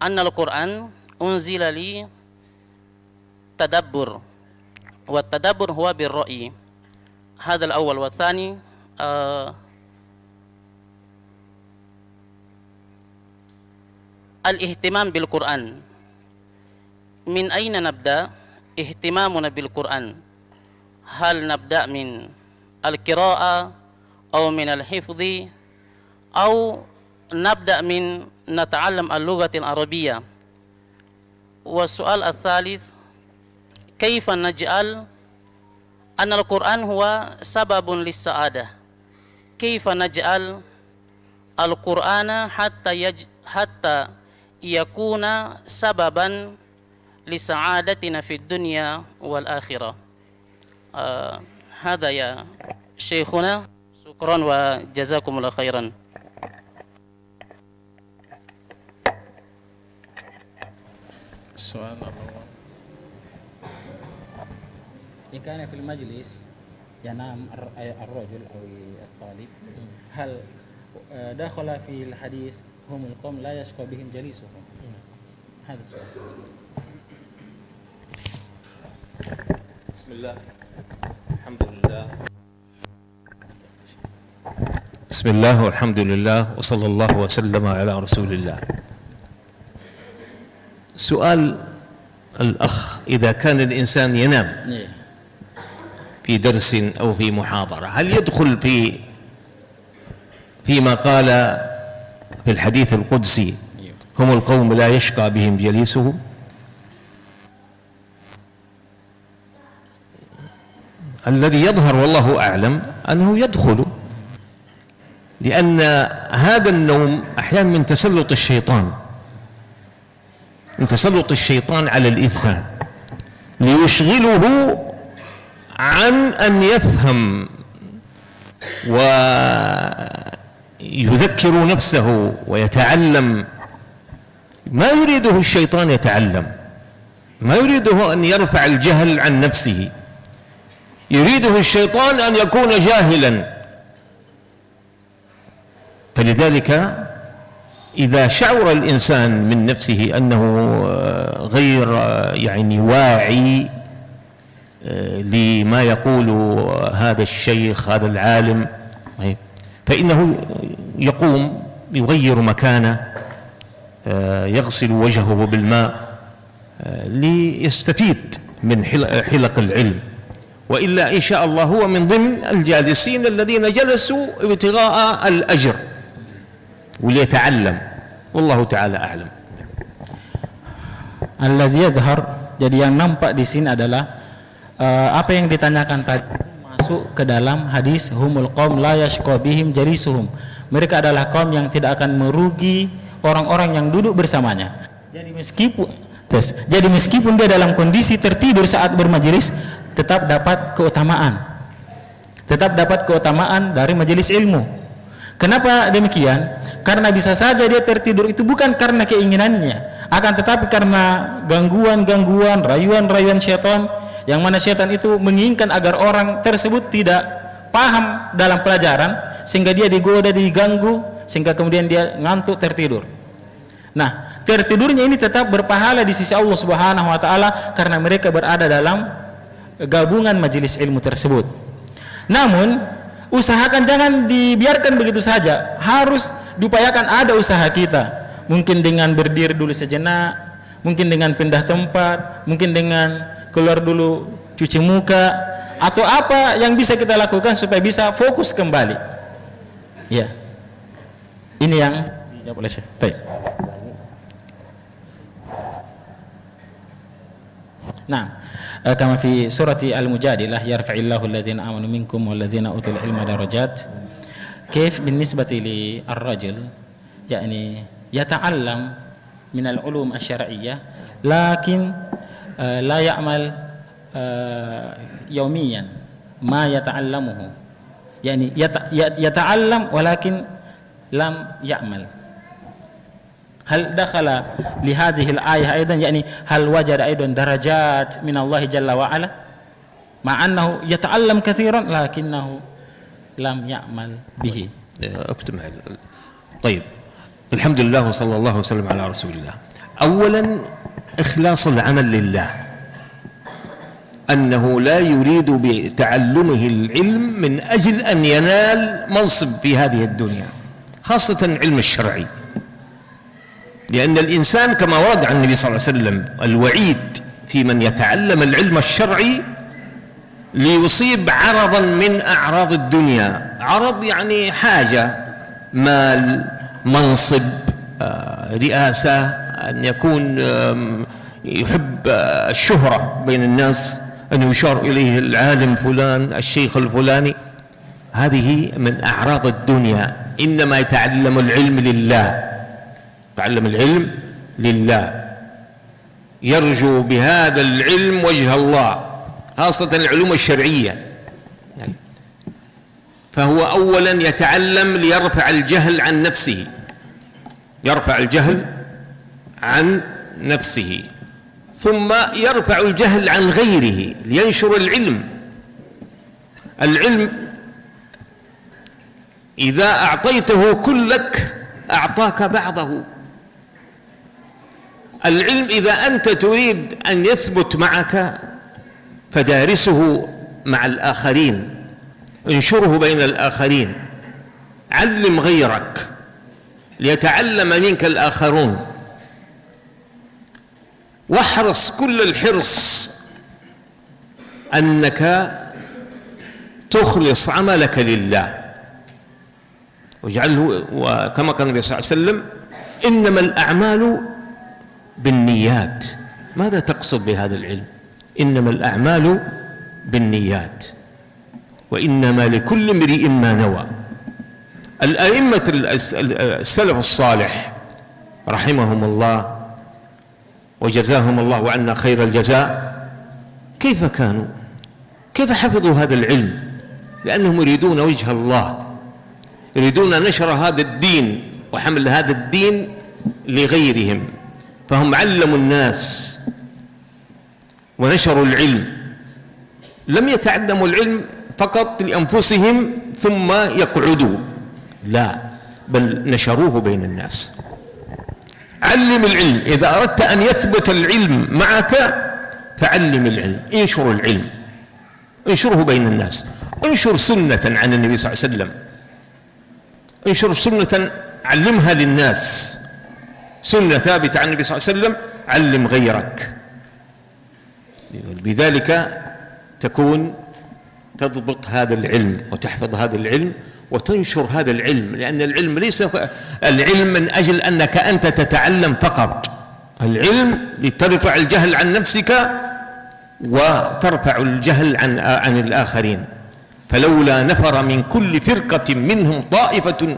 أن القرآن أنزل لي تدبر، والتدبر هو بالرأي. هذا الأول. والثاني الاهتمام بالقرآن، من أين نبدأ اهتمامنا بالقرآن؟ هل نبدأ من القراءة أو من الحفظ أو نبدأ من نتعلم اللغة العربية؟ والسؤال الثالث، كيف نجعل أن القرآن هو سبب للسعادة؟ كيف نجعل القرآن حتى يكون سببا لسعادتنا في الدنيا والآخرة؟ هذا يا شيخنا، شكرا وجزاكم الله خيرا. السؤال الأول، إن كان في المجلس ينام الرجل أو الطالب، هل دخل في الحديث هم القوم لا يشقى بهم جليسهم؟ هذا السؤال. بسم الله الحمد لله، بسم الله والحمد لله وصلى الله وسلم على رسول الله. سؤال الأخ، إذا كان الإنسان ينام في درس أو في محاضرة، هل يدخل فيما قال في الحديث القدسي هم القوم لا يشقى بهم جليسهم؟ الذي يظهر والله أعلم أنه يدخل، لأن هذا النوم أحيانا من تسلط الشيطان، من تسلط الشيطان على الإنسان ليشغله عن أن يفهم ويذكر نفسه ويتعلم. ما يريده الشيطان يتعلم، ما يريده أن يرفع الجهل عن نفسه، يريده الشيطان أن يكون جاهلا. فلذلك إذا شعر الإنسان من نفسه أنه غير يعني واعي لما يقول هذا الشيخ هذا العالم، فإنه يقوم يغير مكانه، يغسل وجهه بالماء ليستفيد من حلق العلم، وإلا إن شاء الله هو من ضمن الجالسين الذين جلسوا ابتغاء الأجر وليتعلم، والله تعالى أعلم. Allazi yadhhar, jadi yang nampak di sini adalah apa yang ditanyakan tadi masuk ke dalam hadis humul qaum la yashqa bihim jalisuhum. Mereka adalah kaum yang tidak akan merugi orang-orang yang duduk bersamanya. Jadi meskipun dia dalam kondisi tertidur saat bermajelis, tetap dapat keutamaan. Tetap dapat keutamaan dari majelis ilmu. Kenapa demikian? Karena bisa saja dia tertidur itu bukan karena keinginannya, akan tetapi karena gangguan-gangguan, rayuan-rayuan syaitan, yang mana syaitan itu menginginkan agar orang tersebut tidak paham dalam pelajaran, sehingga dia digoda, diganggu, sehingga kemudian dia ngantuk tertidur. Nah, tertidurnya ini tetap berpahala di sisi Allah Subhanahu wa taala karena mereka berada dalam gabungan majelis ilmu tersebut. Namun, usahakan jangan dibiarkan begitu saja, harus diupayakan ada usaha kita, mungkin dengan berdiri dulu sejenak, mungkin dengan pindah tempat, mungkin dengan keluar dulu cuci muka, atau apa yang bisa kita lakukan supaya bisa fokus kembali. Ya, ini yang dijawab oleh Syekh. Baik. Nah, كما في سورة المجادلة يرفع الله الذين آمنوا منكم والذين أوتوا العلم درجات. كيف بالنسبة للرجل يعني يتعلم من العلوم الشرعية لكن لا يعمل يوميا ما يتعلمه، يعني يتعلم ولكن لم يعمل، هل دخل لهذه الآية أيضا؟ يعني هل وجد أيضا درجات من الله جل وعلا مع أنه يتعلم كثيرا لكنه لم يعمل به؟ اكتب معي. طيب، الحمد لله وصلى الله وسلم على رسول الله. أولا إخلاص العمل لله، أنه لا يريد بتعلمه العلم من أجل أن ينال منصب في هذه الدنيا، خاصة العلم الشرعي، لأن الإنسان كما ورد عن النبي صلى الله عليه وسلم الوعيد في من يتعلم العلم الشرعي ليصيب عرضا من أعراض الدنيا. عرض يعني حاجة، مال، منصب، رئاسة، أن يكون يحب الشهرة بين الناس، أن يشار إليه العالم فلان، الشيخ الفلاني. هذه من أعراض الدنيا. إنما يتعلم العلم لله، يتعلم العلم لله، يرجو بهذا العلم وجه الله، خاصة العلوم الشرعية. فهو أولا يتعلم ليرفع الجهل عن نفسه، يرفع الجهل عن نفسه، ثم يرفع الجهل عن غيره لينشر العلم. العلم إذا أعطيته كلك أعطاك بعضه. العلم إذا أنت تريد أن يثبت معك فدارسه مع الآخرين، انشره بين الآخرين، علم غيرك ليتعلم منك الآخرون، واحرص كل الحرص أنك تخلص عملك لله واجعله، وكما قال النبي صلى الله عليه وسلم إنما الأعمال بالنيات. ماذا تقصد بهذا العلم؟ إنما الأعمال بالنيات وإنما لكل امرئ ما نوى. الأئمة السلف الصالح رحمهم الله وجزاهم الله عنا خير الجزاء، كيف كانوا؟ كيف حفظوا هذا العلم؟ لأنهم يريدون وجه الله، يريدون نشر هذا الدين وحمل هذا الدين لغيرهم، فهم علموا الناس ونشروا العلم. لم يتعلموا العلم فقط لأنفسهم ثم يقعدوا، لا، بل نشروه بين الناس. علم العلم. إذا أردت أن يثبت العلم معك فعلم العلم، انشر العلم، انشره بين الناس. انشر سنة عن النبي صلى الله عليه وسلم، انشر سنة علمها للناس، سنة ثابتة عن النبي صلى الله عليه وسلم، علم غيرك. بذلك تكون تضبط هذا العلم وتحفظ هذا العلم وتنشر هذا العلم، لأن العلم ليس العلم من أجل أنك أنت تتعلم فقط، العلم لترفع الجهل عن نفسك وترفع الجهل عن الآخرين. فلولا نفر من كل فرقة منهم طائفة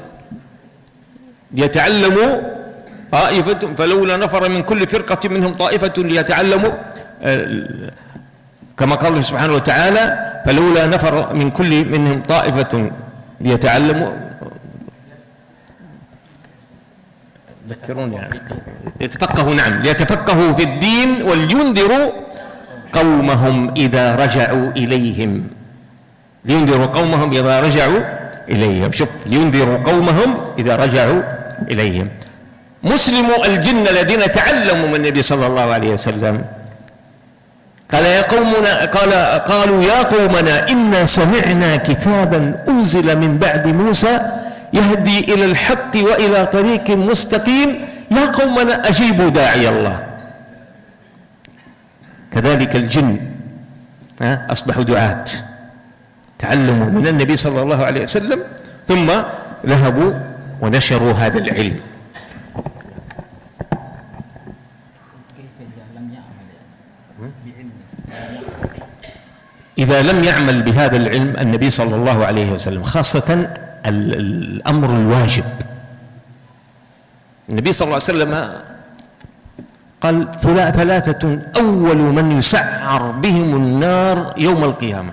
ليتعلموا فلولا نفر من كل فرقة منهم طائفة ليتعلموا، كما قال الله سبحانه وتعالى فلولا نفر من كل منهم طائفة ليتعلموا، ذكروني يعني يتفقهوا، نعم، ليتفقهوا في الدين ولينذروا قومهم إذا رجعوا إليهم، لينذروا قومهم إذا رجعوا إليهم. شوف، لينذروا قومهم إذا رجعوا إليهم. مسلمو الجن الذين تعلموا من النبي صلى الله عليه وسلم قال يا قومنا، قالوا يا قومنا إنا سمعنا كتابا أنزل من بعد موسى يهدي إلى الحق وإلى طريق مستقيم يا قومنا أجيبوا داعي الله. كذلك الجن أصبحوا دعاة، تعلموا من النبي صلى الله عليه وسلم ثم ذهبوا ونشروا هذا العلم. إذا لم يعمل بهذا العلم النبي صلى الله عليه وسلم، خاصة الأمر الواجب. النبي صلى الله عليه وسلم قال ثلاثة أول من يسعر بهم النار يوم القيامة: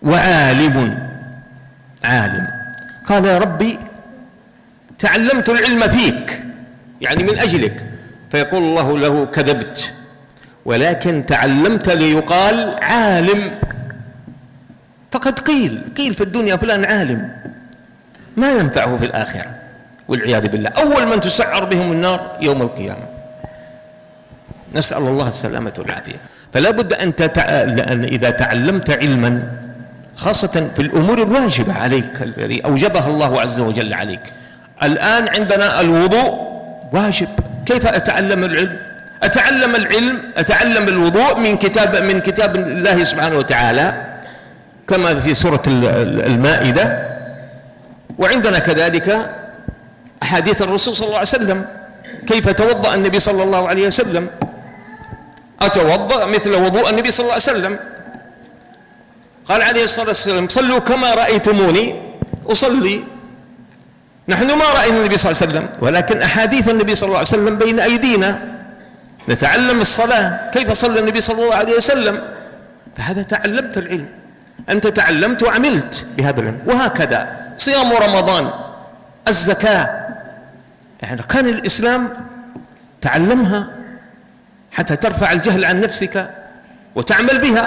وعالم، عالم. قال يا ربي تعلمت العلم فيك، يعني من أجلك، فيقول الله له كذبت، ولكن تعلمت ليقال عالم. فقد قيل في الدنيا فلان عالم، ما ينفعه في الآخرة والعياذ بالله. أول من تسعر بهم النار يوم القيامة، نسأل الله السلامة والعافية. فلا بد أن إذا تعلمت علما، خاصة في الأمور الواجبة عليك الذي أوجبها الله عز وجل عليك. الآن عندنا الوضوء واجب، كيف أتعلم العلم؟ أتعلم الوضوء من كتاب الله سبحانه وتعالى كما في سورة المائدة، وعندنا كذلك أحاديث الرسول صلى الله عليه وسلم كيف توضأ النبي صلى الله عليه وسلم. أتوضأ مثل وضوء النبي صلى الله عليه وسلم، قال عليه الصلاة والسلام: صلوا كما رأيتموني أصلي. نحن ما رأينا النبي صلى الله عليه وسلم، ولكن أحاديث النبي صلى الله عليه وسلم بين أيدينا، نتعلم الصلاة كيف صلى النبي صلى الله عليه وسلم. فهذا تعلمت العلم، أنت تعلمت وعملت بهذا العلم. وهكذا صيام رمضان، الزكاة، يعني كان الإسلام تعلمها حتى ترفع الجهل عن نفسك وتعمل بها،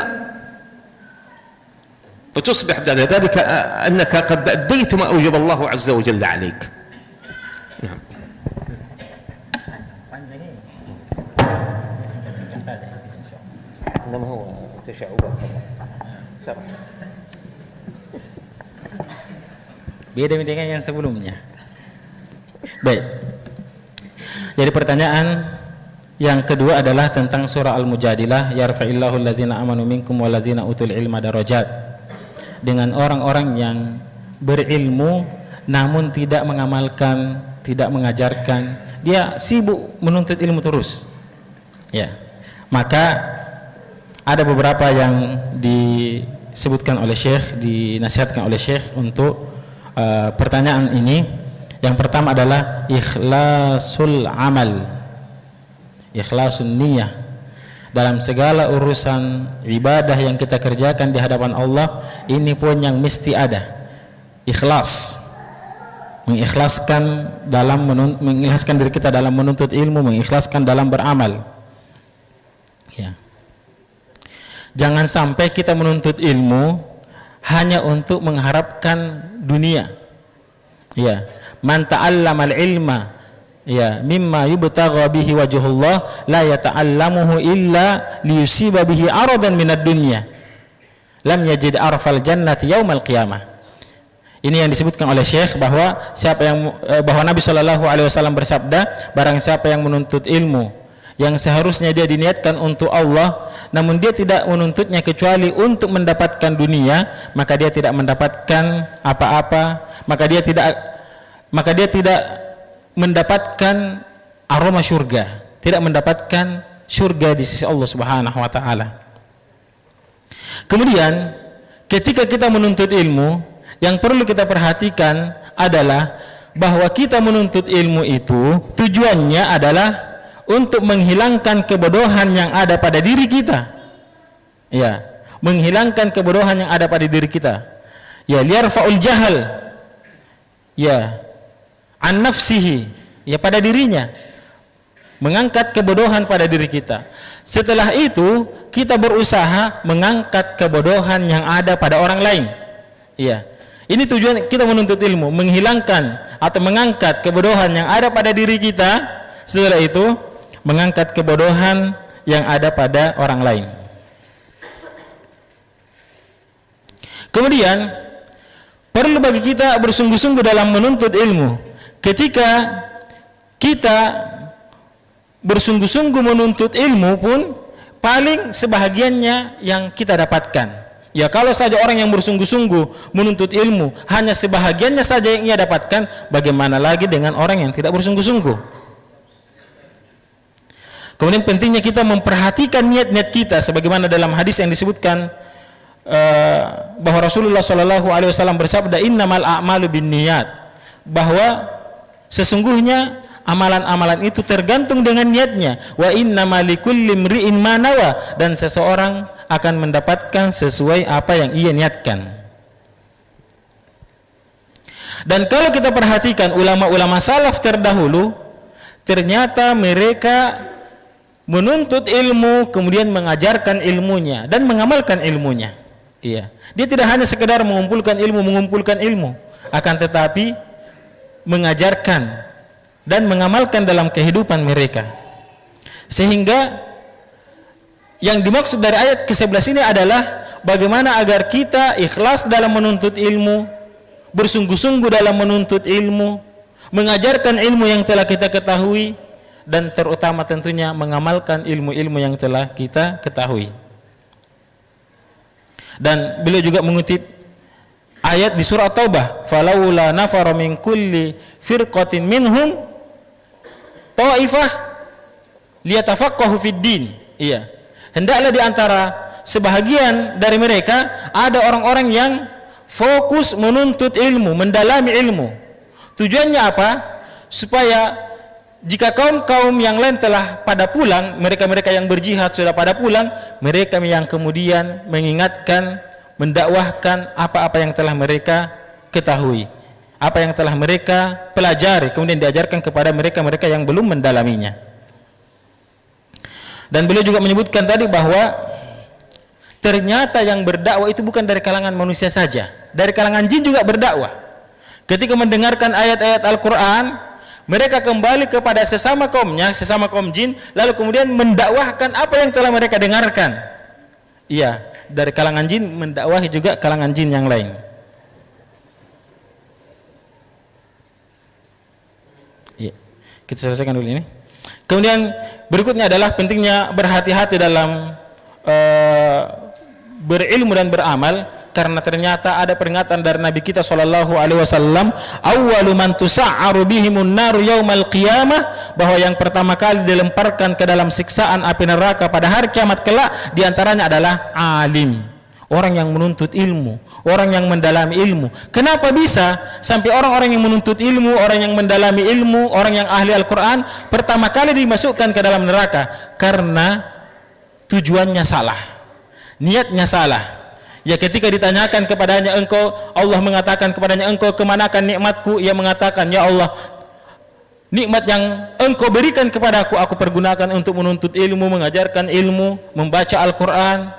وتصبح بعد ذلك أنك قد أديت ما أوجب الله عز وجل عليك. نعم. إنما هو تشعبات. Beda dengan yang sebelumnya. Baik. Jadi pertanyaan yang kedua adalah tentang surah Al-Mujadilah, yarfa'illahu allazina amanu minkum wallazina utul ilma darajat. Dengan orang-orang yang berilmu namun tidak mengamalkan, tidak mengajarkan, dia sibuk menuntut ilmu terus. Ya. Maka ada beberapa yang disebutkan oleh Syekh, dinasihatkan oleh Syekh untuk pertanyaan ini. Yang pertama adalah ikhlasul amal, ikhlasun niyah dalam segala urusan ibadah yang kita kerjakan di hadapan Allah. Ini pun yang mesti ada ikhlas, mengikhlaskan diri kita dalam menuntut ilmu, mengikhlaskan dalam beramal. Ya. Jangan sampai kita menuntut ilmu hanya untuk mengharapkan dunia. Ya, man ta'allamal ilma ya mimma yubtagha bihi wajhullah la yata'allamuhu illa liyusiba bihi aradan minad dunya lam yajid arfal jannati yaumal qiyamah. Ini yang disebutkan oleh Syekh bahwa bahwa Nabi Shallallahu Alaihi Wasallam bersabda, barang siapa yang menuntut ilmu yang seharusnya dia diniatkan untuk Allah, namun dia tidak menuntutnya kecuali untuk mendapatkan dunia, maka dia tidak mendapatkan apa-apa, maka dia tidak mendapatkan aroma surga, tidak mendapatkan surga di sisi Allah Subhanahu wa taala. Kemudian ketika kita menuntut ilmu, yang perlu kita perhatikan adalah bahwa kita menuntut ilmu itu tujuannya adalah untuk menghilangkan kebodohan yang ada pada diri kita. Ya, menghilangkan kebodohan yang ada pada diri kita. Ya, liyarfa'ul jahal. Ya, an nafsihi, ya pada dirinya. Mengangkat kebodohan pada diri kita. Setelah itu, kita berusaha mengangkat kebodohan yang ada pada orang lain. Ya. Ini tujuan kita menuntut ilmu, menghilangkan atau mengangkat kebodohan yang ada pada diri kita. Setelah itu, mengangkat kebodohan yang ada pada orang lain. Kemudian perlu bagi kita bersungguh-sungguh dalam menuntut ilmu. Ketika kita bersungguh-sungguh menuntut ilmu pun paling sebahagiannya yang kita dapatkan. Ya, kalau saja orang yang bersungguh-sungguh menuntut ilmu hanya sebahagiannya saja yang ia dapatkan, bagaimana lagi dengan orang yang tidak bersungguh-sungguh? Kemudian pentingnya kita memperhatikan niat-niat kita, sebagaimana dalam hadis yang disebutkan bahwa Rasulullah SAW bersabda, innamal a'malu binniyat, bahwa sesungguhnya amalan-amalan itu tergantung dengan niatnya. Wa innamal likulli imri'in ma nawa, dan seseorang akan mendapatkan sesuai apa yang ia niatkan. Dan kalau kita perhatikan ulama-ulama salaf terdahulu, ternyata mereka menuntut ilmu, kemudian mengajarkan ilmunya dan mengamalkan ilmunya. Iya, dia tidak hanya sekedar mengumpulkan ilmu, akan tetapi mengajarkan dan mengamalkan dalam kehidupan mereka. Sehingga yang dimaksud dari ayat ke-11 ini adalah bagaimana agar kita ikhlas dalam menuntut ilmu, bersungguh-sungguh dalam menuntut ilmu, mengajarkan ilmu yang telah kita ketahui, dan terutama tentunya mengamalkan ilmu-ilmu yang telah kita ketahui. Dan beliau juga mengutip ayat di surah Taubah, falaula nafara min kulli firqatin minhum ta'ifah liyatafaqahu fid din. Iya, hendaklah di antara sebahagian dari mereka ada orang-orang yang fokus menuntut ilmu, mendalami ilmu. Tujuannya apa? Supaya jika kaum-kaum yang lain telah pada pulang, mereka-mereka yang berjihad sudah pada pulang, mereka yang kemudian mengingatkan, mendakwahkan apa-apa yang telah mereka ketahui, apa yang telah mereka pelajari, kemudian diajarkan kepada mereka-mereka yang belum mendalaminya. Dan beliau juga menyebutkan tadi bahwa ternyata yang berdakwah itu bukan dari kalangan manusia saja, dari kalangan jin juga berdakwah. Ketika mendengarkan ayat-ayat Al-Quran, mereka kembali kepada sesama kaumnya, sesama kaum jin, lalu kemudian mendakwahkan apa yang telah mereka dengarkan. Iya, dari kalangan jin mendakwahi juga kalangan jin yang lain. Iya, kita selesaikan dulu ini. Kemudian berikutnya adalah pentingnya berhati-hati dalam berilmu dan beramal, karena ternyata ada peringatan dari Nabi kita SAW, awwalu man tusa'aru bihimun naru yaumal qiyamah, bahwa yang pertama kali dilemparkan ke dalam siksaan api neraka pada hari kiamat kelak diantaranya adalah alim, orang yang menuntut ilmu, orang yang mendalami ilmu. Kenapa bisa sampai orang-orang yang menuntut ilmu, orang yang mendalami ilmu, orang yang ahli Al-Quran pertama kali dimasukkan ke dalam neraka? Karena tujuannya salah, niatnya salah. Ya, ketika ditanyakan kepadanya, engkau, Allah mengatakan kepadanya, engkau kemanakan nikmatku? Ia mengatakan, ya Allah, nikmat yang engkau berikan kepadaku, aku pergunakan untuk menuntut ilmu, mengajarkan ilmu, membaca Al-Quran.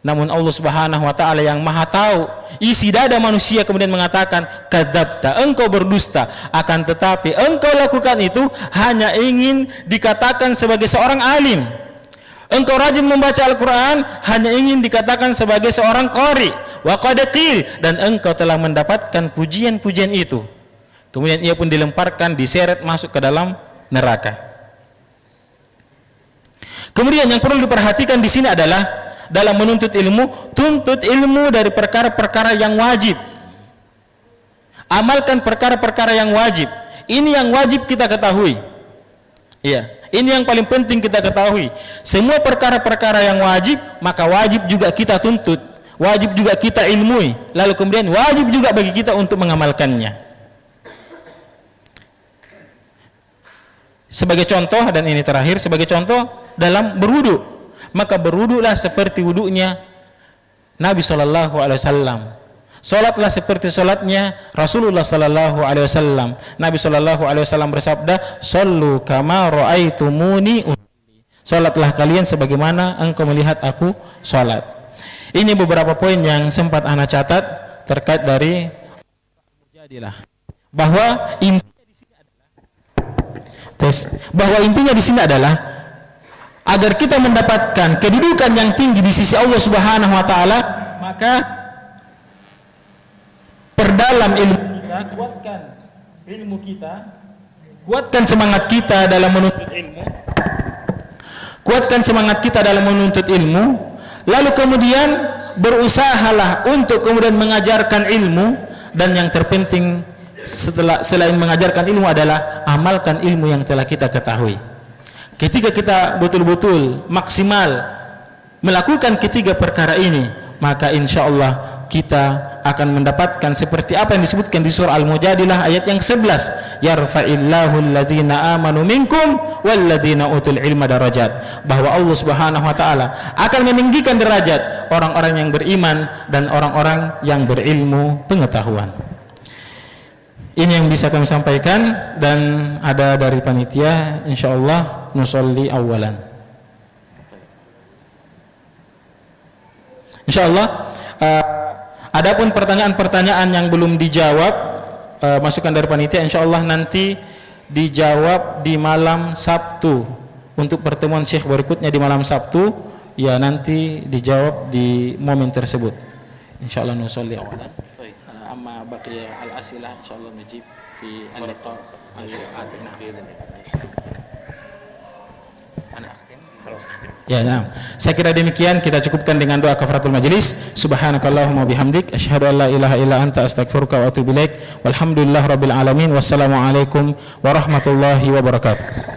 Namun Allah Subhanahu wa ta'ala yang maha tahu isi dada manusia kemudian mengatakan, kadzabta, engkau berdusta. Akan tetapi engkau lakukan itu hanya ingin dikatakan sebagai seorang alim. Engkau rajin membaca Al-Quran hanya ingin dikatakan sebagai seorang qari, wa qad qil, dan engkau telah mendapatkan pujian-pujian itu. Kemudian ia pun dilemparkan, diseret masuk ke dalam neraka. Kemudian yang perlu diperhatikan di sini adalah dalam menuntut ilmu, tuntut ilmu dari perkara-perkara yang wajib. Amalkan perkara-perkara yang wajib. Ini yang wajib kita ketahui. Iya, ini yang paling penting kita ketahui. Semua perkara-perkara yang wajib, maka wajib juga kita tuntut, wajib juga kita ilmui, lalu kemudian wajib juga bagi kita untuk mengamalkannya. Sebagai contoh, dan ini terakhir, sebagai contoh dalam berwudu, maka berwudulah seperti wudunya Nabi SAW. Salatlah seperti salatnya Rasulullah sallallahu alaihi wasallam. Nabi sallallahu alaihi wasallam bersabda, "Shallu kama ra'aitumuni usolli." Salatlah kalian sebagaimana engkau melihat aku salat. Ini beberapa poin yang sempat ana catat terkait dari Mujadilah. Bahwa intinya di sini adalah agar kita mendapatkan kedudukan yang tinggi di sisi Allah Subhanahu wa taala, maka perdalam ilmu kita, kuatkan ilmu kita, kuatkan semangat kita dalam menuntut ilmu, kuatkan semangat kita dalam menuntut ilmu, lalu kemudian berusahalah untuk kemudian mengajarkan ilmu, dan yang terpenting selain mengajarkan ilmu adalah amalkan ilmu yang telah kita ketahui. Ketika kita betul-betul maksimal melakukan ketiga perkara ini, maka insya Allah kita akan mendapatkan seperti apa yang disebutkan di surah Al-Mujadilah ayat yang 11, yarfa'illahu alladzina amanu minkum walladzina utul ilma darajat, bahwa Allah Subhanahu wa taala akan meninggikan derajat orang-orang yang beriman dan orang-orang yang berilmu pengetahuan. Ini yang bisa kami sampaikan, dan ada dari panitia insyaallah nusolli awalan. Insyaallah adapun pertanyaan-pertanyaan yang belum dijawab, masukan dari panitia insyaallah nanti dijawab di malam Sabtu. Untuk pertemuan Syekh berikutnya di malam Sabtu, ya nanti dijawab di momen tersebut. Insyaallah nusolli awalan. Amma baqiya al-asilah insyaallah najib fi al-liqa al-atina. Ya, nah. Saya kira demikian, kita cukupkan dengan doa kafaratul majelis. Subhanakallahumma bihamdik asyhadu an la ilaha illa anta astaghfiruka wa atubu ilaik. Walhamdulillahirabbil alamin. Wassalamualaikum warahmatullahi wabarakatuh.